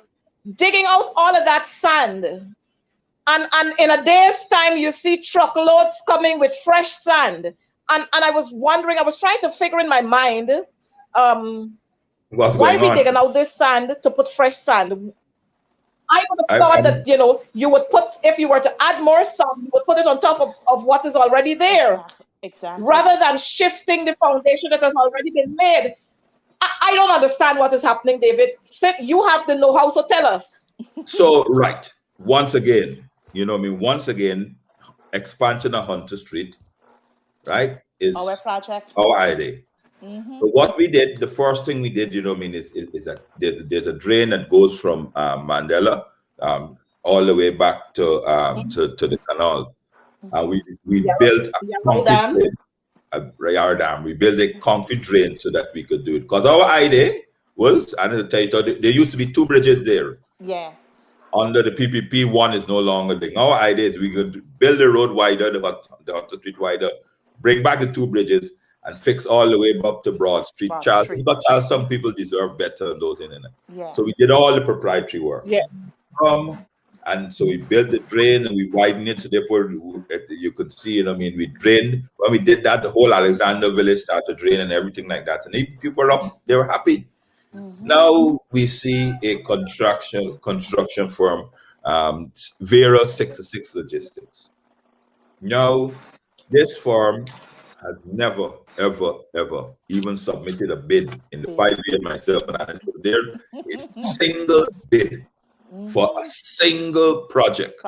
digging out all of that sand. And in a day's time, you see truckloads coming with fresh sand. And I was wondering, I was trying to figure in my mind, why are we digging out this sand to put fresh sand? I would have thought that, you would put, if you were to add more sand, you would put it on top of what is already there. Exactly. Rather than shifting the foundation that has already been made. I don't understand what is happening, David. You have the know-how, so tell us. So, right. Once again, once again, expansion of Hunter Street, right, is our project, our idea. Mm-hmm. So what we did, the first thing we did, is that there's a drain that goes from Mandela all the way back to the canal. And we built a concrete drain, We built a concrete drain so that we could do it. Because our idea was, and I'll tell you, there used to be 2 bridges there. Yes. Under the PPP, one is no longer there. Our idea is we could build the road wider, the Hunter Street wider, bring back the 2 bridges, and fix all the way up to Broad Street. But some people deserve better than those in it. Yeah. So we did all the proprietary work. Yeah. And so we built the drain and we widened it. So therefore, you could see, we drained. When we did that, the whole Alexander Village started draining and everything like that. And people were up, they were happy. Mm-hmm. Now we see a construction firm, Vera 66 Logistics. Now, this firm has never, ever, ever even submitted a bid in the 5 years myself. And there is a single bid for a single project.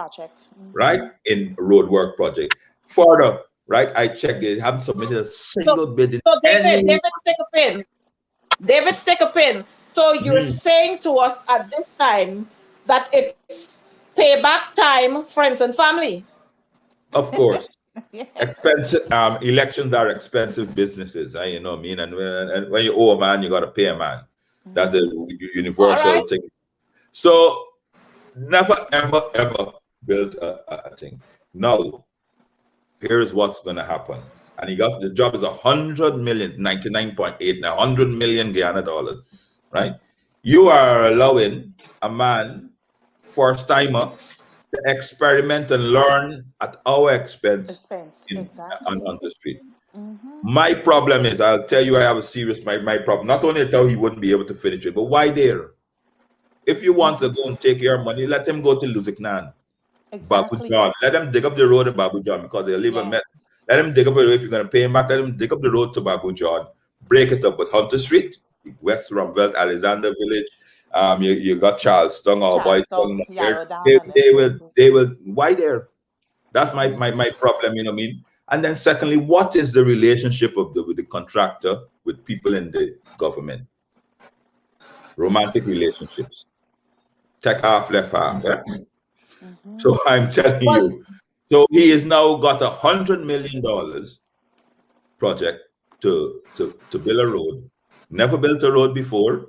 Right? In roadwork project. Further, right, I checked, they haven't submitted a single bid. So David, stick a pin. So you're saying to us at this time that it's payback time, friends and family? Of course. Yes. Expensive elections are expensive businesses, you know what I mean? And when you owe a man, you got to pay a man. That's a universal thing. So never, ever, ever build a thing. Now, here's what's going to happen. And the job is 100 million, 99.8, 100 million Guyana dollars, right? You are allowing a man, first timer, to experiment and learn at our expense on the street. Mm-hmm. My problem is, I'll tell you, I have a serious, my problem. Not only that he wouldn't be able to finish it, but why there? If you want to go and take your money, let them go to Luziknan, Babu John. Let them dig up the road to Babu John because they'll leave a mess. Let them dig up the road. If you're going to pay him back, let them dig up the road to Babu John, break it up with Hunter Street, West Rumvelt, Alexander Village. You got Charleston or Boys there. They will. Why there? That's my problem. You know what I mean? And then secondly, what is the relationship of with the contractor with people in the government? Romantic relationships. Take half, left half. Yeah? So I'm telling Well, you. So he has now got $100 million project to build a road. Never built a road before.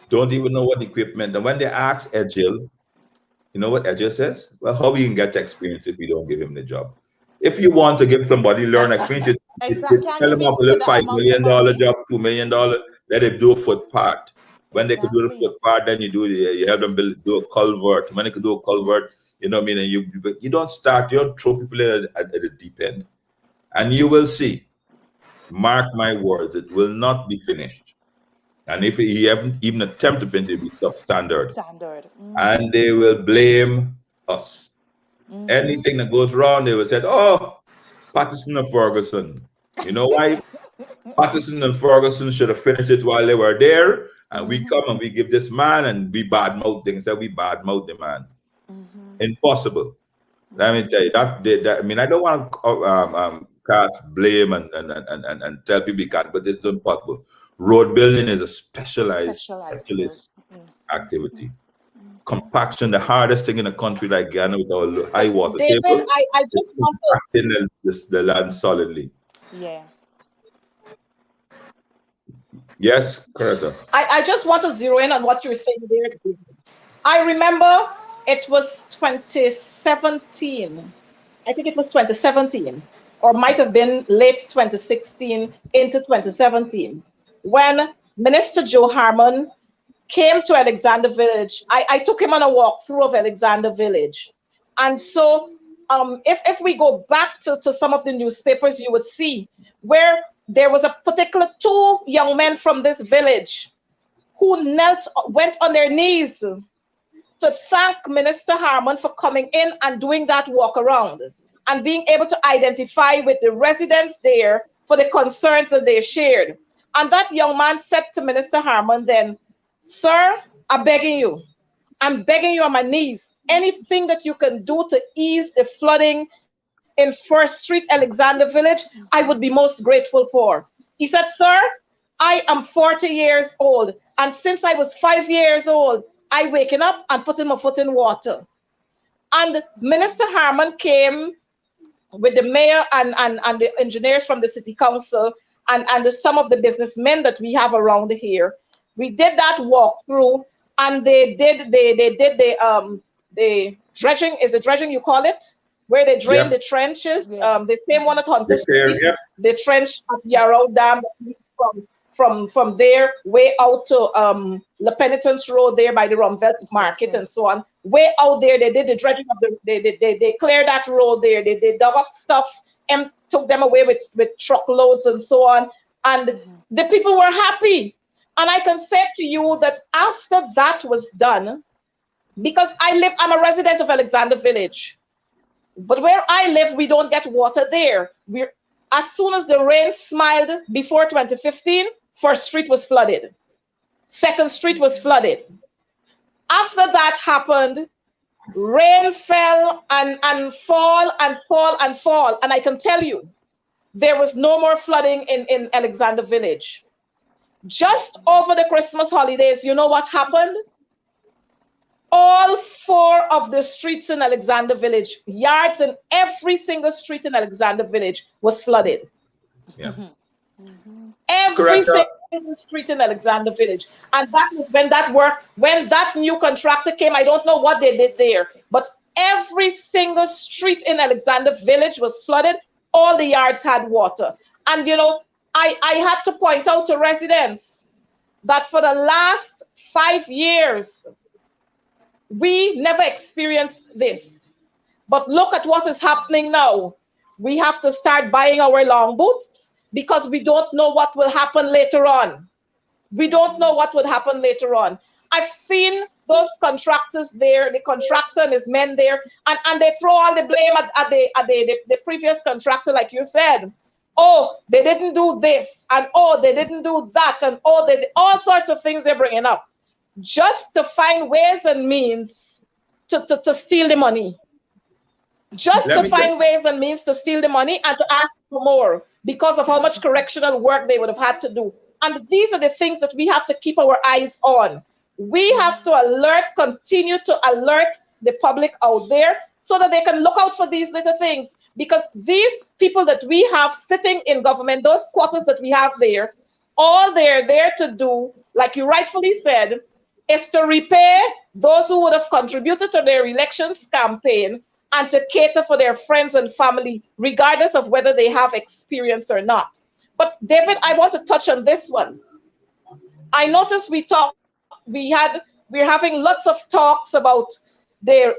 Don't even know what equipment. And when they ask Edgil, you know what Edgil says? Well, how we can get experience if we don't give him the job? If you want to give somebody learn experience, Exactly. Can tell you him make up a it for little the $5 amount of million money? job, $2 million. Let him do a footpath. When they could do the Exactly. footpath, then you help them do a culvert. When they could do a culvert, you know what I mean. And you don't throw people in at the deep end, and you will see. Mark my words, it will not be finished. And if he even attempt to finish, it will be substandard. Standard. And they will blame us. Anything that goes wrong, they will say, oh, Patterson and Ferguson. You know why? Patterson and Ferguson should have finished it while they were there. And we come and we give this man and we badmouth things. We badmouth the man. Impossible. Let me tell you, that I mean, I don't want to cast blame and tell people you can't, but it's impossible. Road building is a specialist activity. Compaction, the hardest thing in a country like Guyana with our high water David, table, I just want to. compacting the land solidly. Yeah. Yes, Coretta. I just want to zero in on what you were saying there. I remember it was 2017. I think it was 2017, or might have been late 2016 into 2017, when Minister Joe Harmon came to Alexander Village. I took him on a walk through of Alexander Village. And so if we go back to some of the newspapers, you would see where there was a particular two young men from this village who went on their knees to thank Minister Harmon for coming in and doing that walk around and being able to identify with the residents there for the concerns that they shared. And that young man said to Minister Harmon then, sir, I'm begging you on my knees, anything that you can do to ease the flooding in First Street, Alexander Village, I would be most grateful for. He said, sir, I am 40 years old, and since I was 5 years old, I waking up and putting my foot in water. And Minister Harmon came with the mayor and the engineers from the city council and some of the businessmen that we have around here. We did that walkthrough, and they did the dredging. Is it dredging you call it? Where they drain the trenches. The same one at Hunter Street. The trench at Yarrow Dam from there way out to La Penitence Road there by the Rumvelt Market and so on. Way out there, they did the dredging of they cleared that road there. They dug up stuff and took them away with truckloads and so on. And the people were happy. And I can say to you that after that was done, because I'm a resident of Alexander Village, but where I live, we don't get water there. As soon as the rain smiled before 2015, First Street was flooded. Second Street was flooded. After that happened, rain fell and fall and fall and fall. And I can tell you, there was no more flooding in Alexander Village. Just over the Christmas holidays, you know what happened? All 4 of the streets in Alexander Village, yards in every single street in Alexander Village was flooded. Yeah. Every single street in Alexander Village. And that was when that new contractor came, I don't know what they did there, but every single street in Alexander Village was flooded. All the yards had water. And, you know, I had to point out to residents that for the last 5 years, we never experienced this. But look at what is happening now. We have to start buying our long boots because we don't know what will happen later on. We don't know what would happen later on. I've seen those contractors there, the contractor and his men there, and they throw all the blame at the previous contractor, like you said. Oh, they didn't do this, and oh, they didn't do that, and oh, all sorts of things they're bringing up, just to find ways and means to steal the money. just Let to me tell find ways and means to steal the money and to ask for more because of how much correctional work they would have had to do. And these are the things that we have to keep our eyes on. We have to continue to alert the public out there so that they can look out for these little things. Because these people that we have sitting in government, those squatters that we have there, all they're there to do, like you rightfully said, is to repay those who would have contributed to their elections campaign and to cater for their friends and family, regardless of whether they have experience or not. But David, I want to touch on this one. I noticed we're having lots of talks about the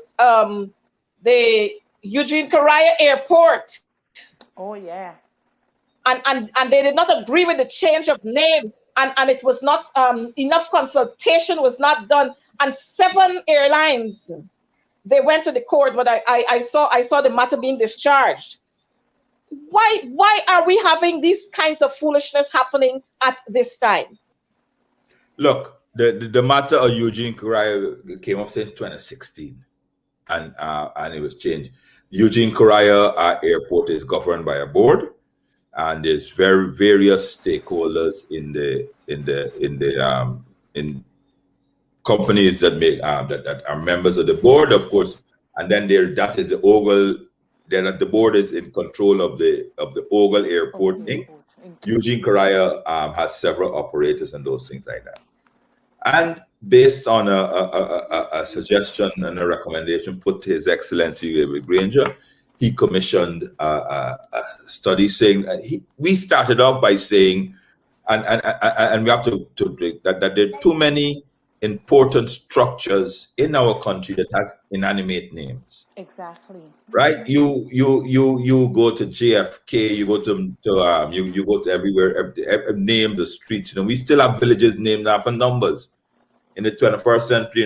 Eugene Coretta Airport. Oh yeah. And they did not agree with the change of name, and it was not enough consultation was not done. And 7 airlines, they went to the court, but I saw the matter being discharged. Why are we having these kinds of foolishness happening at this time? Look, the matter of Eugene Coretta came up since 2016, and it was changed. Eugene Coretta Airport is governed by a board, and there's various stakeholders in companies that make that are members of the board, of course, and then that is the Ogle. Then the board is in control of the Ogle Airport Inc. Eugene Coretta has several operators and those things like that. And based on a suggestion and a recommendation put to His Excellency David Granger, he commissioned a study saying we started off by saying, and we have to that there are too many important structures in our country that has inanimate names. Exactly. Right? You go to JFK, you go to everywhere, name the streets. We still have villages named after numbers. In the 21st century,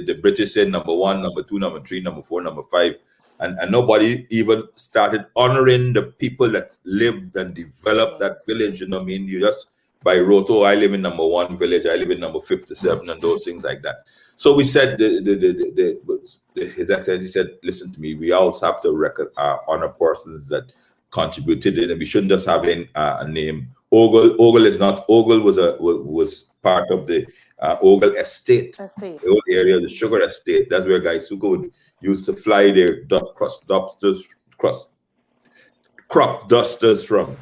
the British said number 1, number 2, number 3, number 4, number 5, and nobody even started honoring the people that lived and developed that village. You just by roto, I live in number 1 village, I live in number 57, and those things like that. So we said, His Excellency said, listen to me, we also have to honor persons that contributed it, and we shouldn't just have a name. Ogle is not. Ogle was part of the Ogle Estate, the old area of the sugar estate. That's where guys who used to fly their crop dusters from.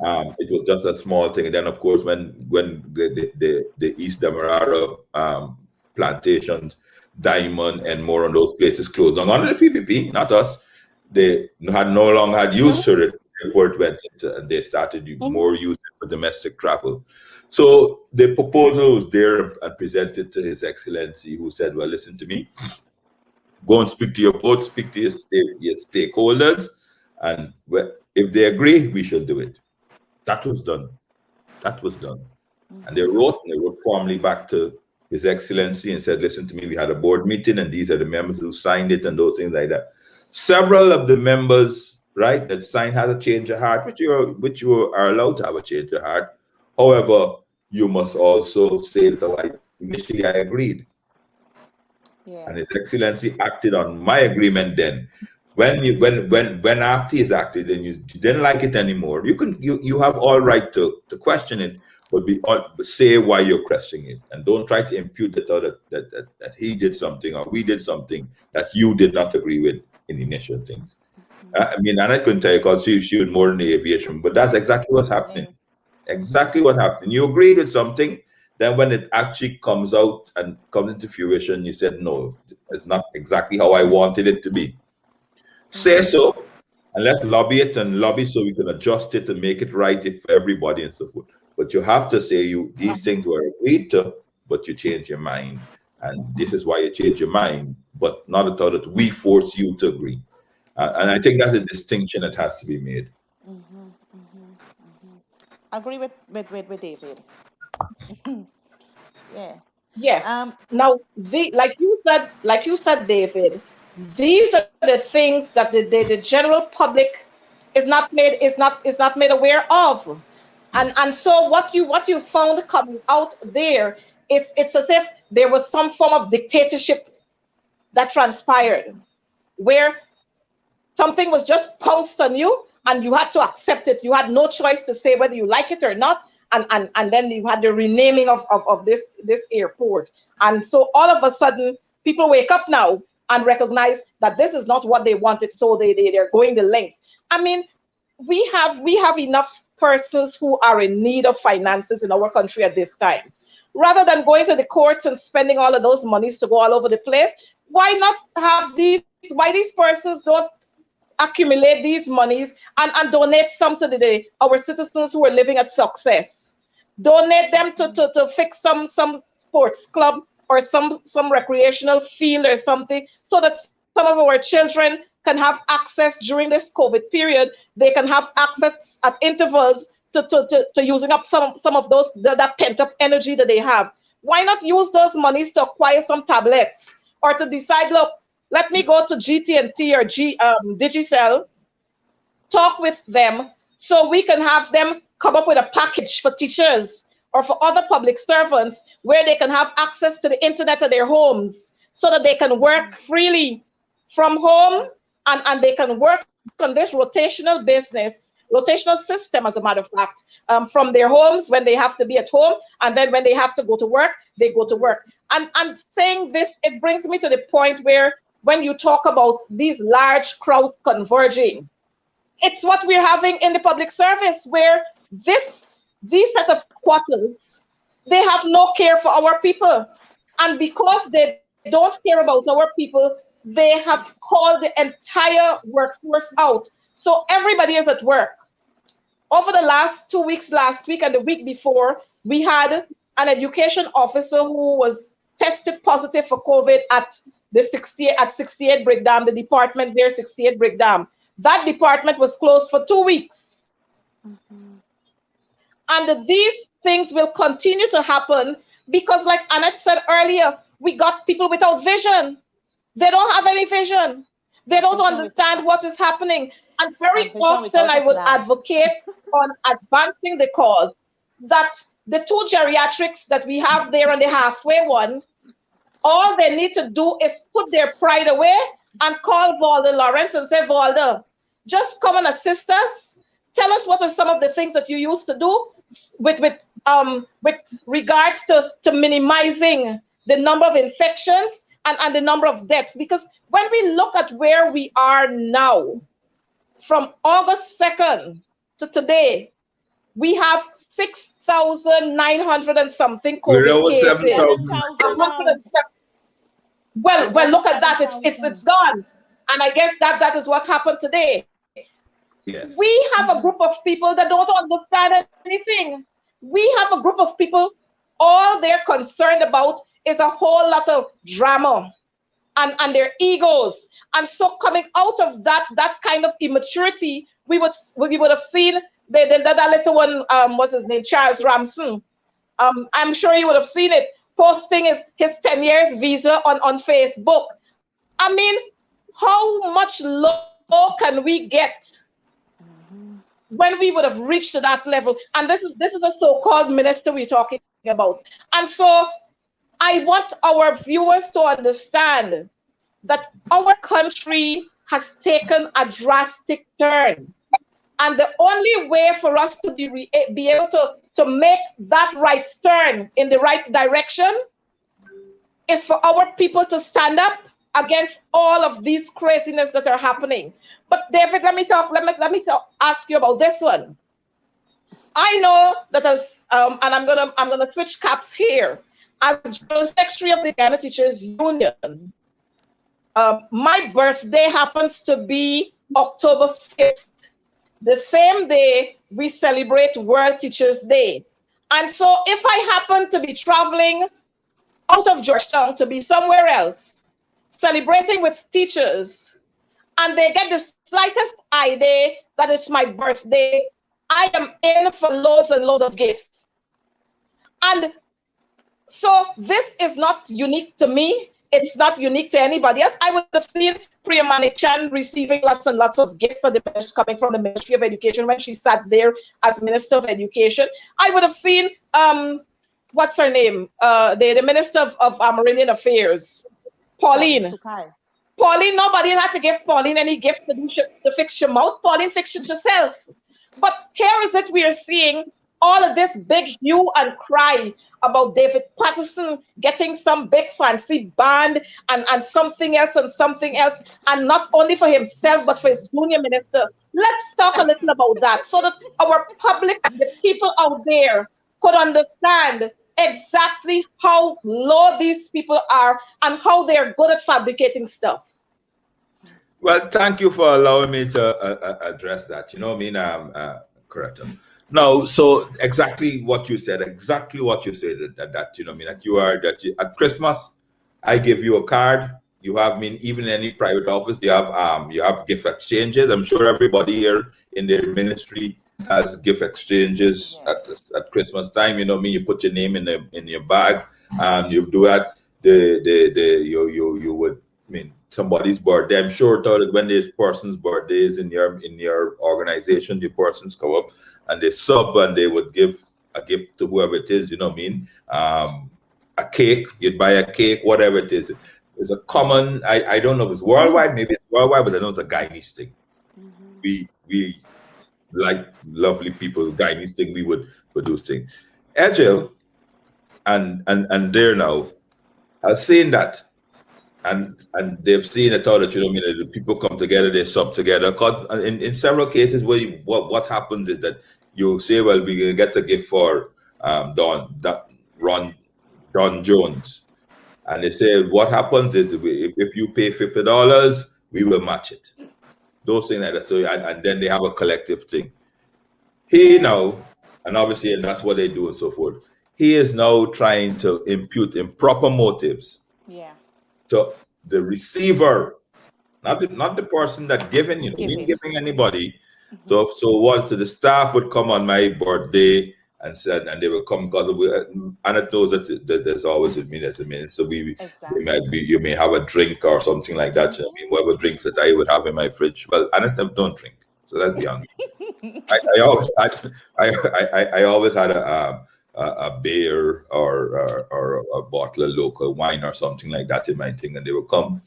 It was just a small thing, and then of course when the East Demerara plantations, Diamond and more on those places closed down under the PPP, not us. They no longer had use for it. The airport went into, and they started more use for domestic travel. So the proposal was there and presented to His Excellency, who said, well, listen to me, go and speak to your board, speak to your stakeholders, and if they agree, we shall do it. That was done. And they wrote formally back to His Excellency and said, listen to me, we had a board meeting and these are the members who signed it and those things like that. Several of the members, right, that signed had a change of heart, which you are allowed to have a change of heart. However, you must also say that initially I agreed. Yes. And His Excellency acted on my agreement then. When after he's acted and you didn't like it anymore, you have all right to question it, but say why you're questioning it, and don't try to impute that he did something or we did something that you did not agree with in the initial things. And I couldn't tell you because she was more in the aviation, but that's exactly what's happening. Exactly what happened. You agreed with something, then when it actually comes out and comes into fruition, you said, no, it's not exactly how I wanted it to be. Say so, and let's lobby so we can adjust it and make it right for everybody and so forth. But you have to say these things were agreed to, but you change your mind. And this is why you change your mind, but not at all that we force you to agree. And I think that's a distinction that has to be made. I agree with David. Yeah. Yes. Now, like you said, David, these are the things that the general public is not made aware of, and so what you found coming out there is it's as if there was some form of dictatorship that transpired, where something was just pounced on you and you had to accept it. You had no choice to say whether you like it or not. And then you had the renaming of this airport. And so all of a sudden, people wake up now and recognize that this is not what they wanted. So they're going the length. I mean, we have enough persons who are in need of finances in our country at this time. Rather than going to the courts and spending all of those monies to go all over the place, why not have why these persons don't accumulate these monies and donate some to our citizens who are living at success. Donate them to fix some sports club or some recreational field or something, so that some of our children can have access during this COVID period. They can have access at intervals to using up some of that pent up energy that they have. Why not use those monies to acquire some tablets, or to decide, look, let me go to GT&T or Digicel, talk with them so we can have them come up with a package for teachers or for other public servants where they can have access to the internet at their homes, so that they can work freely from home and they can work on this rotational system, as a matter of fact, from their homes when they have to be at home, and then when they have to go to work, they go to work. And saying this, it brings me to the point where when you talk about these large crowds converging, it's what we're having in the public service, where these set of squatters, they have no care for our people. And because they don't care about our people, they have called the entire workforce out. So everybody is at work. Over the last 2 weeks, last week and the week before, we had an education officer who was tested positive for COVID at 68 Brick Dam, the department there, 68 Brick Dam. That department was closed for 2 weeks. Mm-hmm. And these things will continue to happen because, like Annette said earlier, we got people without vision. They don't have any vision. They don't understand what is happening. And very often I would advocate on advancing the cause that the 2 geriatrics that we have there on the halfway one, all they need to do is put their pride away and call Valda Lawrence and say, Valda, just come and assist us. Tell us what are some of the things that you used to do with regards to minimizing the number of infections and the number of deaths. Because when we look at where we are now, from August 2nd to today, we have 6,900 and something COVID cases. Well, look at that. It's gone, and I guess that is what happened today. Yes. We have a group of people that don't understand anything. We have a group of people, all they're concerned about is a whole lot of drama and their egos. And so coming out of that kind of immaturity, we would have seen that little one, what's his name, Charles Ramson. I'm sure you would have seen it, posting his 10 years visa on Facebook. I mean, how much low can we get when we would have reached to that level? And this is a so-called minister we're talking about. And so I want our viewers to understand that our country has taken a drastic turn. And the only way for us to be able to make that right turn in the right direction is for our people to stand up against all of these craziness that are happening. But David, let me ask you about this one. I know that as and I'm gonna switch caps here. As General Secretary of the Guyana Teachers Union, my birthday happens to be October 5th, the same day we celebrate World Teachers Day. And so if I happen to be traveling out of Georgetown to be somewhere else, celebrating with teachers, and they get the slightest idea that it's my birthday, I am in for loads and loads of gifts. And so this is not unique to me. It's not unique to anybody else. I would have seen Priya Manichan receiving lots and lots of gifts coming from the Ministry of Education when she sat there as Minister of Education. I would have seen, what's her name? The Minister of Amerindian Affairs, Pauline. Pauline, nobody had to give Pauline any gift to fix your mouth. Pauline fixed it herself. But here is it, we are seeing all of this big hue and cry about David Patterson getting some big fancy band and something else and something else, and not only for himself, but for his junior minister. Let's talk a little about that so that our public, the people out there, could understand exactly how low these people are and how they're good at fabricating stuff. Well, thank you for allowing me to address that. You know what I mean, Coretta. No, so exactly what you said, that you know what I mean, at Christmas, I give you a card. You have even any private office, you have gift exchanges. I'm sure everybody here in their ministry has gift exchanges at Christmas time. You know what I mean, you put your name in your bag and you do that. You would, I mean, somebody's birthday. I'm sure that when there's person's birthdays in your organization, the persons come up and they sub and they would give a gift to whoever it is, you know what I mean? A cake, you'd buy a cake, whatever it is. It's a common, I don't know if it's worldwide, maybe it's worldwide, but I know it's a Guyanese thing. We like lovely people, Guyanese thing, we would do things. Agile and there now are saying that. And they've seen it all that, you know what I mean, the people come together, they sub together. Cause in several cases where what happens is that you say, well, we're gonna get a gift for Don Jones. And they say what happens is if you pay $50, we will match it. Those things like that. So and then they have a collective thing. He now, and obviously, and that's what they do and so forth. He is now trying to impute improper motives. Yeah. So the receiver, not the person that giving, you know, giving anybody. So once the staff would come on my birthday and said, and they will come because and it knows that there's always a minute. So you may have a drink or something like that. You know, I mean, whatever drinks that I would have in my fridge. Well, and don't drink. So let's be honest. I always had a beer or a bottle of local wine or something like that in my thing, and they will come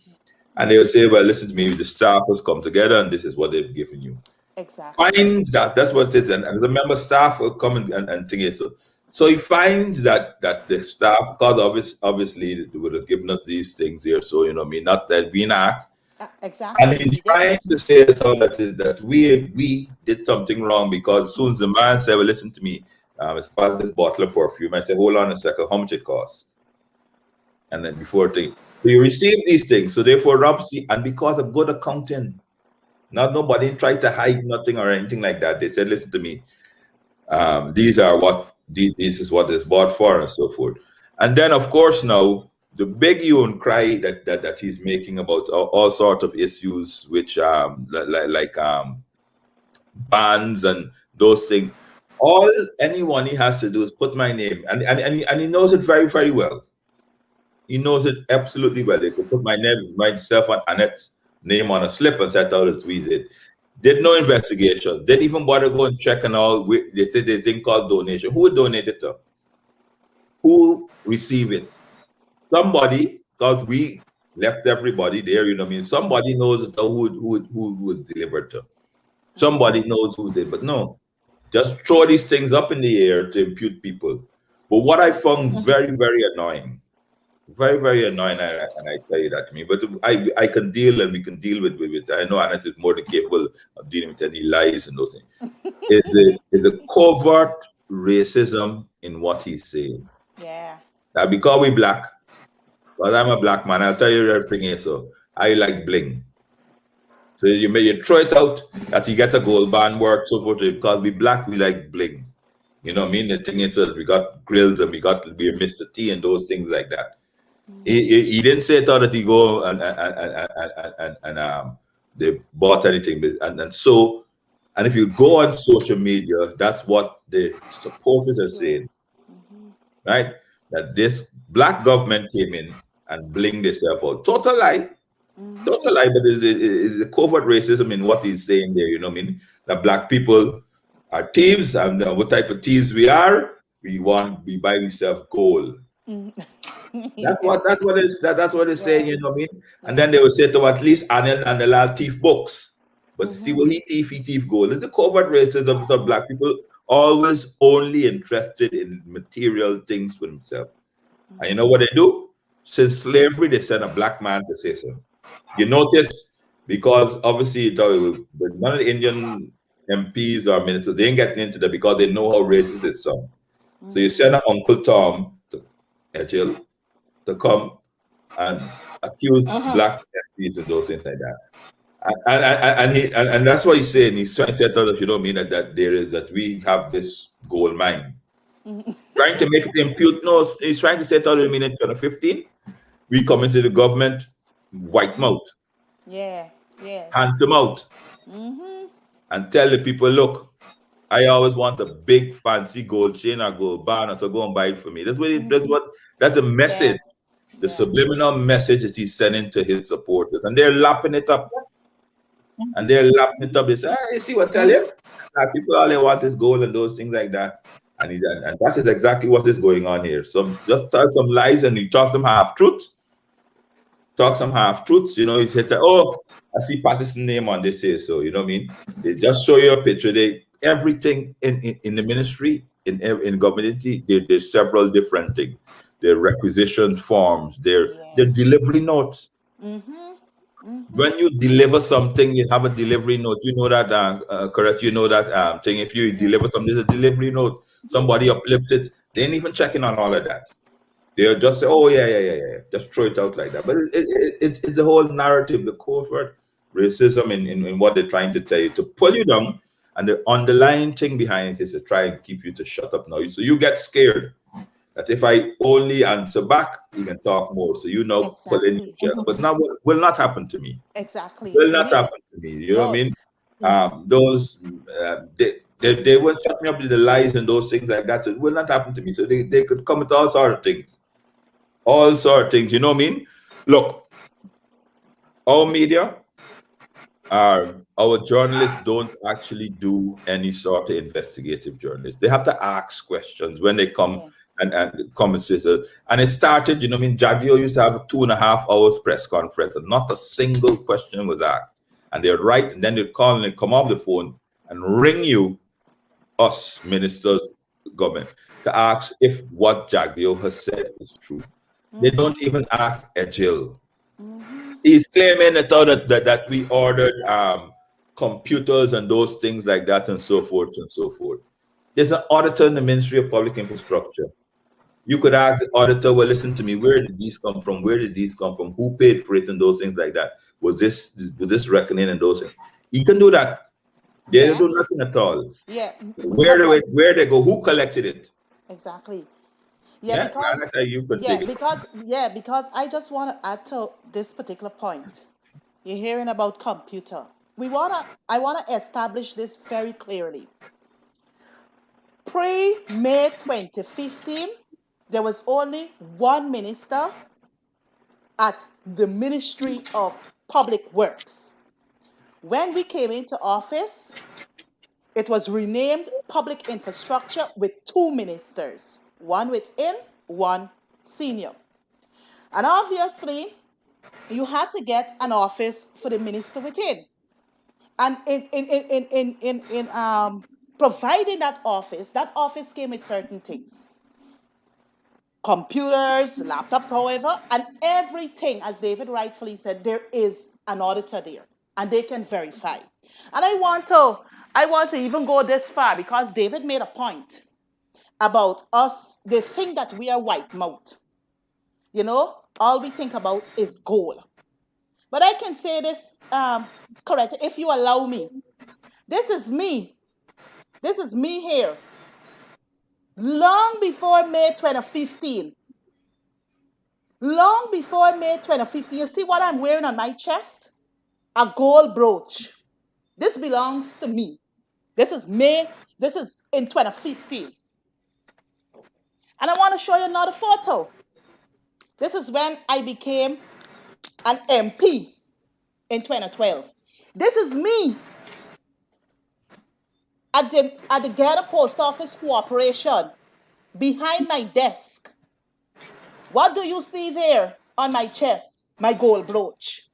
and they will say, well, listen to me, the staff has come together and this is what they've given you. Exactly. Finds that's what it is. And as a member, staff will come and think it. So he finds that the staff, because obviously they would have given us these things here, so you know what I mean, not that being asked. Exactly. And he's trying to say that we did something wrong, because as soon as the man said, well, listen to me, it's part of this bottle of perfume, I said, hold on a second, how much it costs? And then before we receive these things, so therefore Robsy, and because of good accounting, nobody tried to hide nothing or anything like that. They said, listen to me, this is what is bought for and so forth. And then of course now the big hue and cry that he's making about all sorts of issues, which like bans and those things. All anyone he has to do is put my name, and he knows it very, very well. He knows it absolutely well. They could put my name, myself, and Annette's name on a slip and set out as we did. Did no investigation. Didn't even bother go and check and all. They said they think called donation. Who would donate it to? Who received it? Somebody, because we left everybody there, you know what I mean? Somebody knows who was delivered to. Somebody knows who did, but no. Just throw these things up in the air to impute people. But what I found very, very annoying, very, very annoying, and I tell you that to me, but I can deal, and we can deal with it. I know Annette is more than capable of dealing with any lies and those things. Is a covert racism in what he's saying. Yeah. Now, because we black, because I'm a black man, I'll tell you everything here. So I like bling. So you throw it out that you get a gold band work, so forth, because we black, we like bling. You know what I mean? The thing is that we got grills and we're Mr. T and those things like that. He didn't say it out that he go and they bought anything. And if you go on social media, that's what the supporters are saying. Right? That this black government came in and blinged themselves out. Total lie. Total lie, but it's a covert racism in what he's saying there, you know what I mean? That black people are thieves, and what type of thieves we are, we buy ourselves gold. Yeah. That's what they say, Yeah. you know what I mean? And Yeah. then they will say to at least Anil and the lad thief books. But to see Mm-hmm. what he thief gold. It's the covert racism of black people always only interested in material things for themselves. And you know what they do? Since slavery, they send a black man to say so. You notice because obviously none of the Indian MPs or ministers, they ain't getting into that because they know how racist it's some. So you Mm-hmm. send an Uncle Tom to Edgel to come and accuse Mhm. black MPs and those things like that. And that's what he's saying. He's trying to tell us, you know, mean that there is that we have this gold mine. Mm-hmm. Trying to make it impute. No, he's trying to say to us, mean in 2015, we come into the government, white Mm-hmm. mouth, Yeah. Yes. hand to mouth, Mm-hmm. and tell the people, look, I always want a big fancy gold chain or gold bar, so go and buy it for me. Mm-hmm. That's the Yeah. message, the Yeah. subliminal message that he's sending to his supporters, and they're lapping it up. And Mhm. they're lapping it up. They say, ah, you see what I tell Mhm. you? People all they want is gold and those things like that. And that is exactly what is going on here. Some just tell some lies and you talk some half truths. Talk some half truths. You know, he said, oh, I see Patterson name on this here. So you know what I mean? They just show you a picture. They everything in the ministry, in government, there's several different things. Their requisition forms, their Yes. delivery notes. Mm-hmm. Mm-hmm. When you deliver something, you have a delivery note. You know that, correct? You know that thing. If you Yeah. deliver something, there's a delivery note. Somebody uplifts it. They ain't even checking on all of that. They'll just say, "Oh yeah." Just throw it out like that. But it's the whole narrative, the covert racism in what they're trying to tell you to pull you down, and the underlying thing behind it is to try and keep you to shut up now. So you get scared that if I only answer back, he can talk more. So you know, pull in Exactly. your chair. But now will not happen to me. Exactly. Will We not need happen to me. You know what I no. mean? Those they will shut me up with the lies and those things like that. So it will not happen to me. So they could come with all sort of things. All sort of things. You know what I mean? Look, our media, our journalists don't actually do any sort of investigative journalists. They have to ask questions when they come Yeah. and come and say so. And it started, you know, I mean, Jadio used to have a 2.5 hours press conference, and not a single question was asked. And they'd write, and then they'd call and they'd come off the phone and ring you, us ministers, government, to ask if what Jadio has said is true. They don't Mm-hmm. even ask Ejil. Mm-hmm. He's claiming that we ordered computers and those things like that and so forth and so forth. There's an auditor in the Ministry of Public Infrastructure. You could ask the auditor, well, listen to me, where did these come from? Where did these come from? Who paid for it and those things like that? Was this reckoning and those things? He can do that. They don't Yeah. do nothing at all. Yeah. Where they go? Who collected it? Exactly. Yeah, Yeah, because you could take it. because I just want to add to this particular point. You're hearing about computer. I wanna establish this very clearly. Pre-May 2015, there was only one minister at the Ministry of Public Works. When we came into office, it was renamed Public Infrastructure with two ministers, one within, one senior. And obviously, you had to get an office for the minister within. And in providing that office came with certain things. Computers, laptops, however, and everything, as David rightfully said, there is an auditor there, and they can verify. And I want to even go this far because David made a point about us. They think that we are white mouth. All we think about is gold. But I can say this, correct, if you allow me. This is me. This is me here. Long before May 2015. Long before May 2015. You see what I'm wearing on my chest? A gold brooch. This belongs to me. This is May. This is in 2015. And I want to show you another photo. This is when I became an MP in 2012. This is me at the Guyana Post Office Corporation behind my desk. What do you see there on my chest? My gold brooch.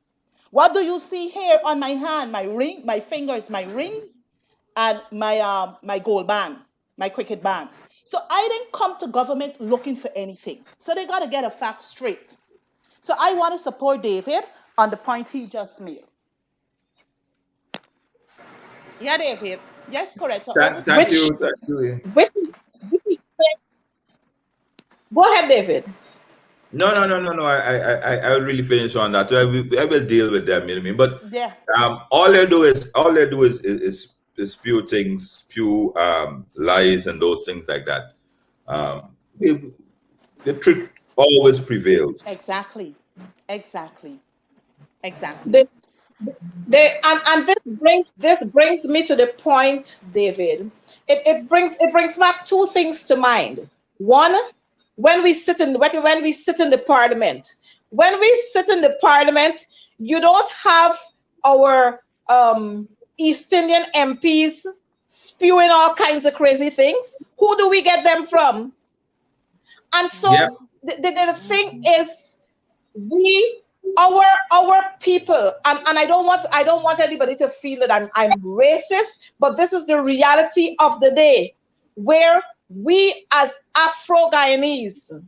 What do you see here on my hand? My ring, my fingers, my rings, and my gold band, my cricket band. So I didn't come to government looking for anything. So they got to get a fact straight. So I want to support David on the point he just made. Yeah, David. Yes, correct. Over to Thank you. Which, you. Thank you. which go ahead, David. No. I will really finish on that. I will deal with them. You know what I mean? But Yeah, all they do is spew things, spew lies and those things like that. The, the truth always prevails. exactly. Exactly. Exactly. The, and this brings me to the point, David. It brings back two things to mind. One, when we sit in the parliament, you don't have our East Indian MPs spewing all kinds of crazy things. Who do we get them from? And Yeah. so the thing is, we our people, and I don't want anybody to feel that I'm racist, but this is the reality of the day, where we as Afro Guyanese,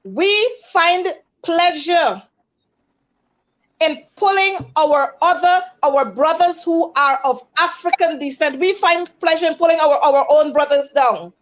we find pleasure in pulling our brothers who are of African descent. We find pleasure in pulling our own brothers down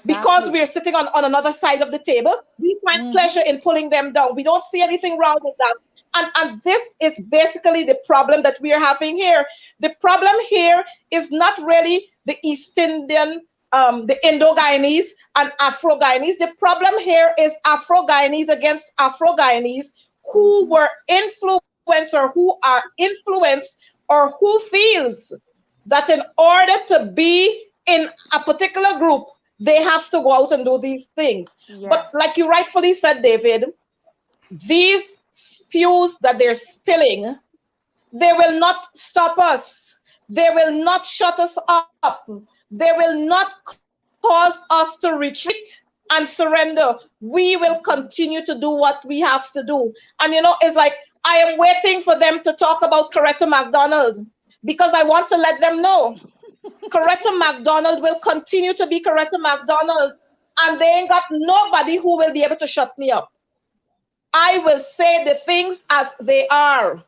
because Exactly. we're sitting on another side of the table. We find Mm-hmm. pleasure in pulling them down. We don't see anything wrong with that. And this is basically the problem that we are having here. The problem here is not really the East Indian, the Indo-Guyanese and Afro-Guyanese. The problem here is Afro-Guyanese against Afro-Guyanese who Mm-hmm. were influenced or who are influenced or who feels that in order to be in a particular group, they have to go out and do these things. Yeah. But like you rightfully said, David, these spews that they're spilling, they will not stop us. They will not shut us up. They will not cause us to retreat and surrender. We will Mm-hmm. continue to do what we have to do. And it's like I am waiting for them to talk about Coretta McDonald because I want to let them know Coretta McDonald will continue to be Coretta McDonald, and they ain't got nobody who will be able to shut me up. I will say the things as they are.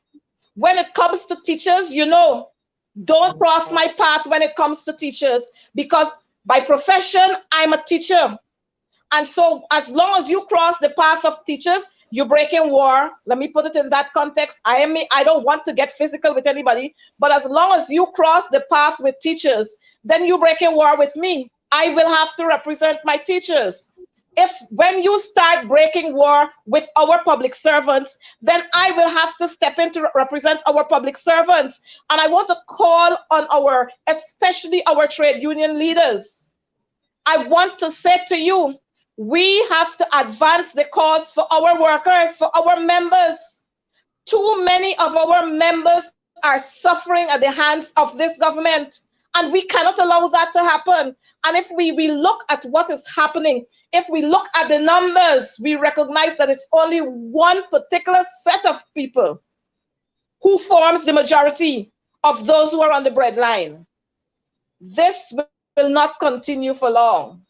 When it comes to teachers, don't cross my path when it comes to teachers because by profession, I'm a teacher. And so, as long as you cross the path of teachers, you're breaking war. Let me put it in that context. I don't want to get physical with anybody, but as long as you cross the path with teachers, then you're breaking war with me. I will have to represent my teachers. If when you start breaking war with our public servants, then I will have to step in to represent our public servants. And I want to call on especially our trade union leaders. I want to say to you, we have to advance the cause for our workers, for our members. Too many of our members are suffering at the hands of this government, and we cannot allow that to happen. And if we look at what is happening, if we look at the numbers, we recognize that it's only one particular set of people who forms the majority of those who are on the breadline. This will not continue for long.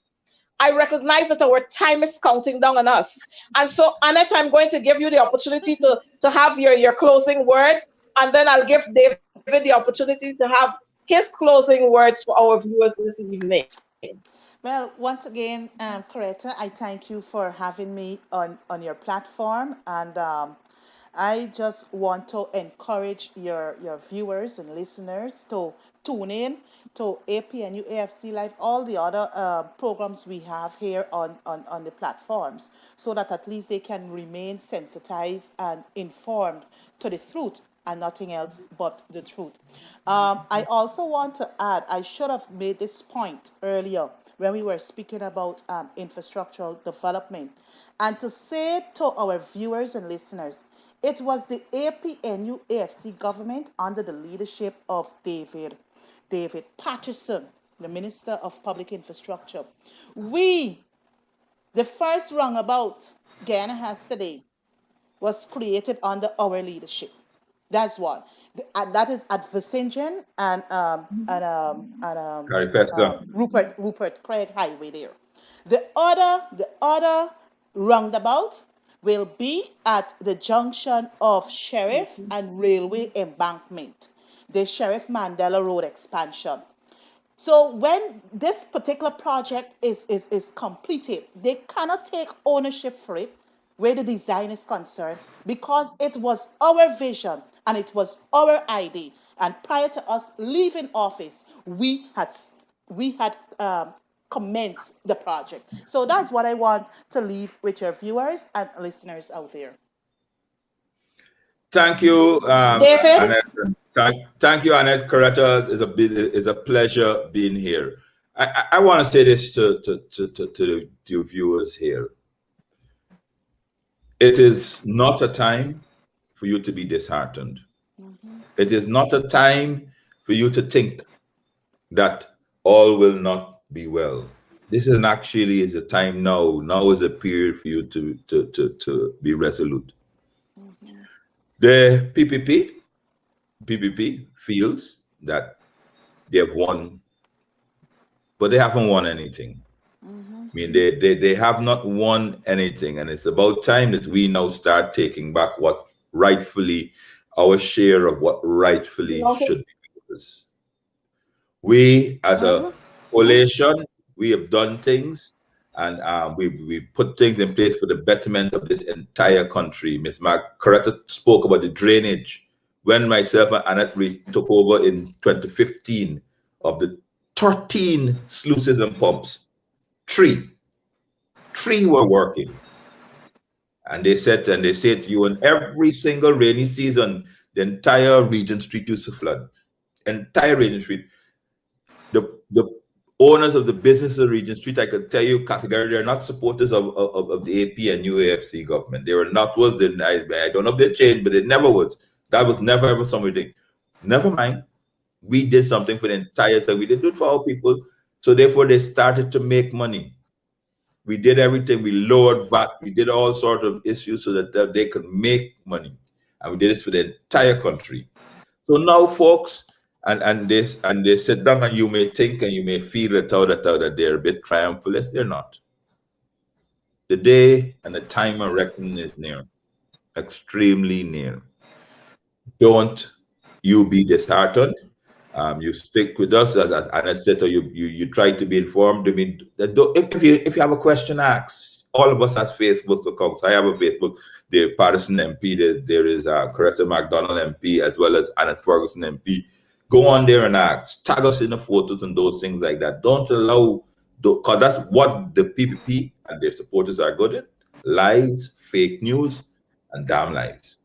I recognize that our time is counting down on us. And so, Annette, I'm going to give you the opportunity to have your closing words, and then I'll give David the opportunity to have his closing words for our viewers this evening. Well, once again, Coretta, I thank you for having me on your platform. And I just want to encourage your viewers and listeners to tune in to APNU AFC Live, all the other programs we have here on the platforms, so that at least they can remain sensitized and informed to the truth and nothing else but the truth. I also want to add, I should have made this point earlier when we were speaking about infrastructural development, and to say to our viewers and listeners, it was the APNU AFC government under the leadership of David Patterson, the Minister of Public Infrastructure. We, the first roundabout Guyana has today was created under our leadership. That's one. That is at Vicingen and Rupert Craig Highway there. The other roundabout will be at the junction of Sheriff and Railway Embankment, the Sheriff Mandela Road expansion. So when this particular project is completed, they cannot take ownership for it where the design is concerned because it was our vision and it was our idea. And prior to us leaving office, we had commenced the project. So that's what I want to leave with your viewers and listeners out there. Thank you, David? Annette. Thank you, Annette Coretta. It's a pleasure being here. I want to say this to the viewers here. It is not a time for you to be disheartened. It is not a time for you to think that all will not be well. This is actually a time now. Now is a period for you to be resolute. The PPP feels that they have won, but they haven't won anything. I mean, they have not won anything, and it's about time that we now start taking back what rightfully, our share of what rightfully should be ours. We, as a coalition, we have done things, and we put things in place for the betterment of this entire country. Ms. Coretta spoke about the drainage. When myself and Annette took over in 2015, of the 13 sluices and pumps, three were working. And they said to you, in every single rainy season, the entire Regent Street used to flood. Entire Regent Street. The owners of the business of Regent Street, I could tell you categorically, they're not supporters of the AP and UAFC government. They were not, I don't know if they changed, but it never was. That was never ever something. Never mind. We did something for the entire time. We didn't do it for our people. So therefore they started to make money. We did everything. We lowered VAT. We did all sorts of issues so that they could make money. And we did it for the entire country. So now folks, and they sit down, and you may think and you may feel that they're a bit triumphalist. They're not. The day and the time of reckoning is near. Extremely near. Don't you be disheartened. You stick with us, as Anna said, or you try to be informed. I mean, if you have a question, ask. All of us has Facebook accounts. I have a Facebook. The Patterson MP, there is Coretta McDonald MP, as well as Annette Ferguson MP. Go on there and ask. Tag us in the photos and those things like that. Don't allow, because that's what the PPP and their supporters are good at: lies, fake news, and damn lies.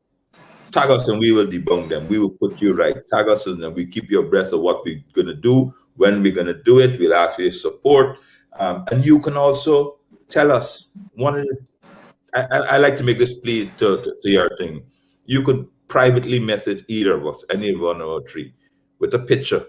Tag us and we will debunk them. We will put you right. Tag us and we keep you abreast of what we're going to do, when we're going to do it. We'll ask for your support. And you can also tell us. I like to make this plea to your thing. You could privately message either of us, any one of our three, with a picture.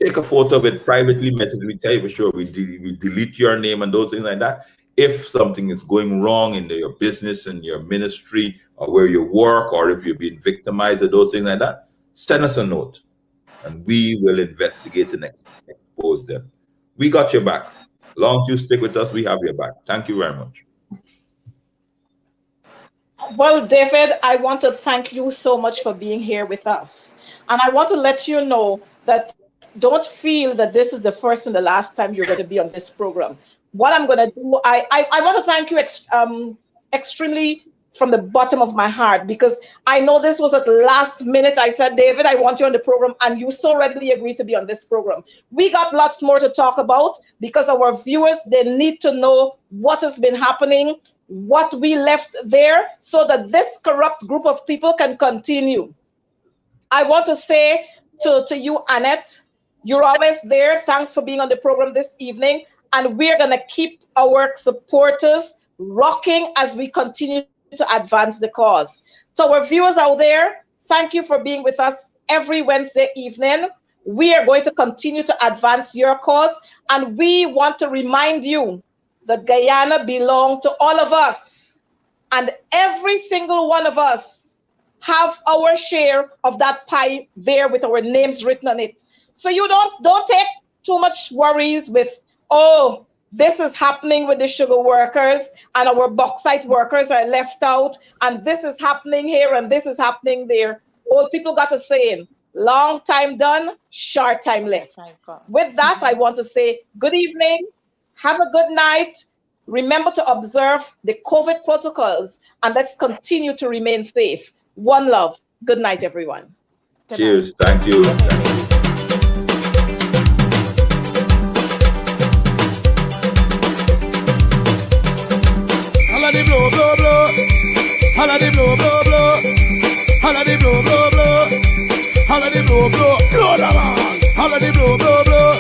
Take a photo of it, privately message. We tell you for sure. We delete your name and those things like that. If something is going wrong in your business and your ministry, or where you work, or if you're being victimized or those things like that, send us a note and we will investigate and expose them. We got your back. As long as you stick with us, we have your back. Thank you very much. Well, David, I want to thank you so much for being here with us. And I want to let you know that don't feel that this is the first and the last time you're going to be on this program. What I'm going to do, I want to thank you extremely from the bottom of my heart, because I know this was at the last minute. I said, David, I want you on the program, and you so readily agreed to be on this program. We got lots more to talk about, because our viewers, they need to know what has been happening, what we left there, so that this corrupt group of people can continue. I want to say to you, Annette, you're always there. Thanks for being on the program this evening. And we're going to keep our supporters rocking as we continue to advance the cause. So our viewers out there, thank you for being with us every Wednesday evening. We are going to continue to advance your cause. And we want to remind you that Guyana belongs to all of us. and every single one of us have our share of that pie there with our names written on it. So you don't take too much worries with, oh, this is happening with the sugar workers and our bauxite workers are left out, and this is happening here and this is happening there. Old people got a saying, long time done, short time left. With that, I want to say good evening, have a good night. Remember to observe the COVID protocols, and let's continue to remain safe. One love. Good night, everyone. Cheers. Thank you. Holla the blow, blow, blow. Holla the blow, blow, blow. Holla the blow, blow, blow. Holla the blow, blow. Blow the man. Holla the blow, blow, blow.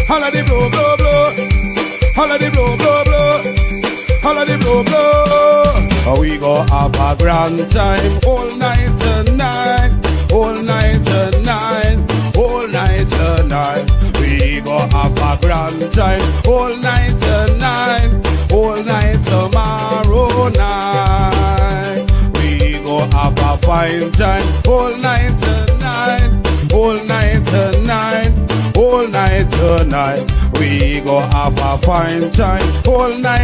Holla the blow, blow, blow. Holla the blow, blow, blow. Holla the blow, blow. We go have a grand time all night tonight. All night tonight. All night tonight. We go have a grand time all night tonight. All night tomorrow night. We go have a fine time all night tonight. All night tonight. All night tonight. We go have a fine time all night.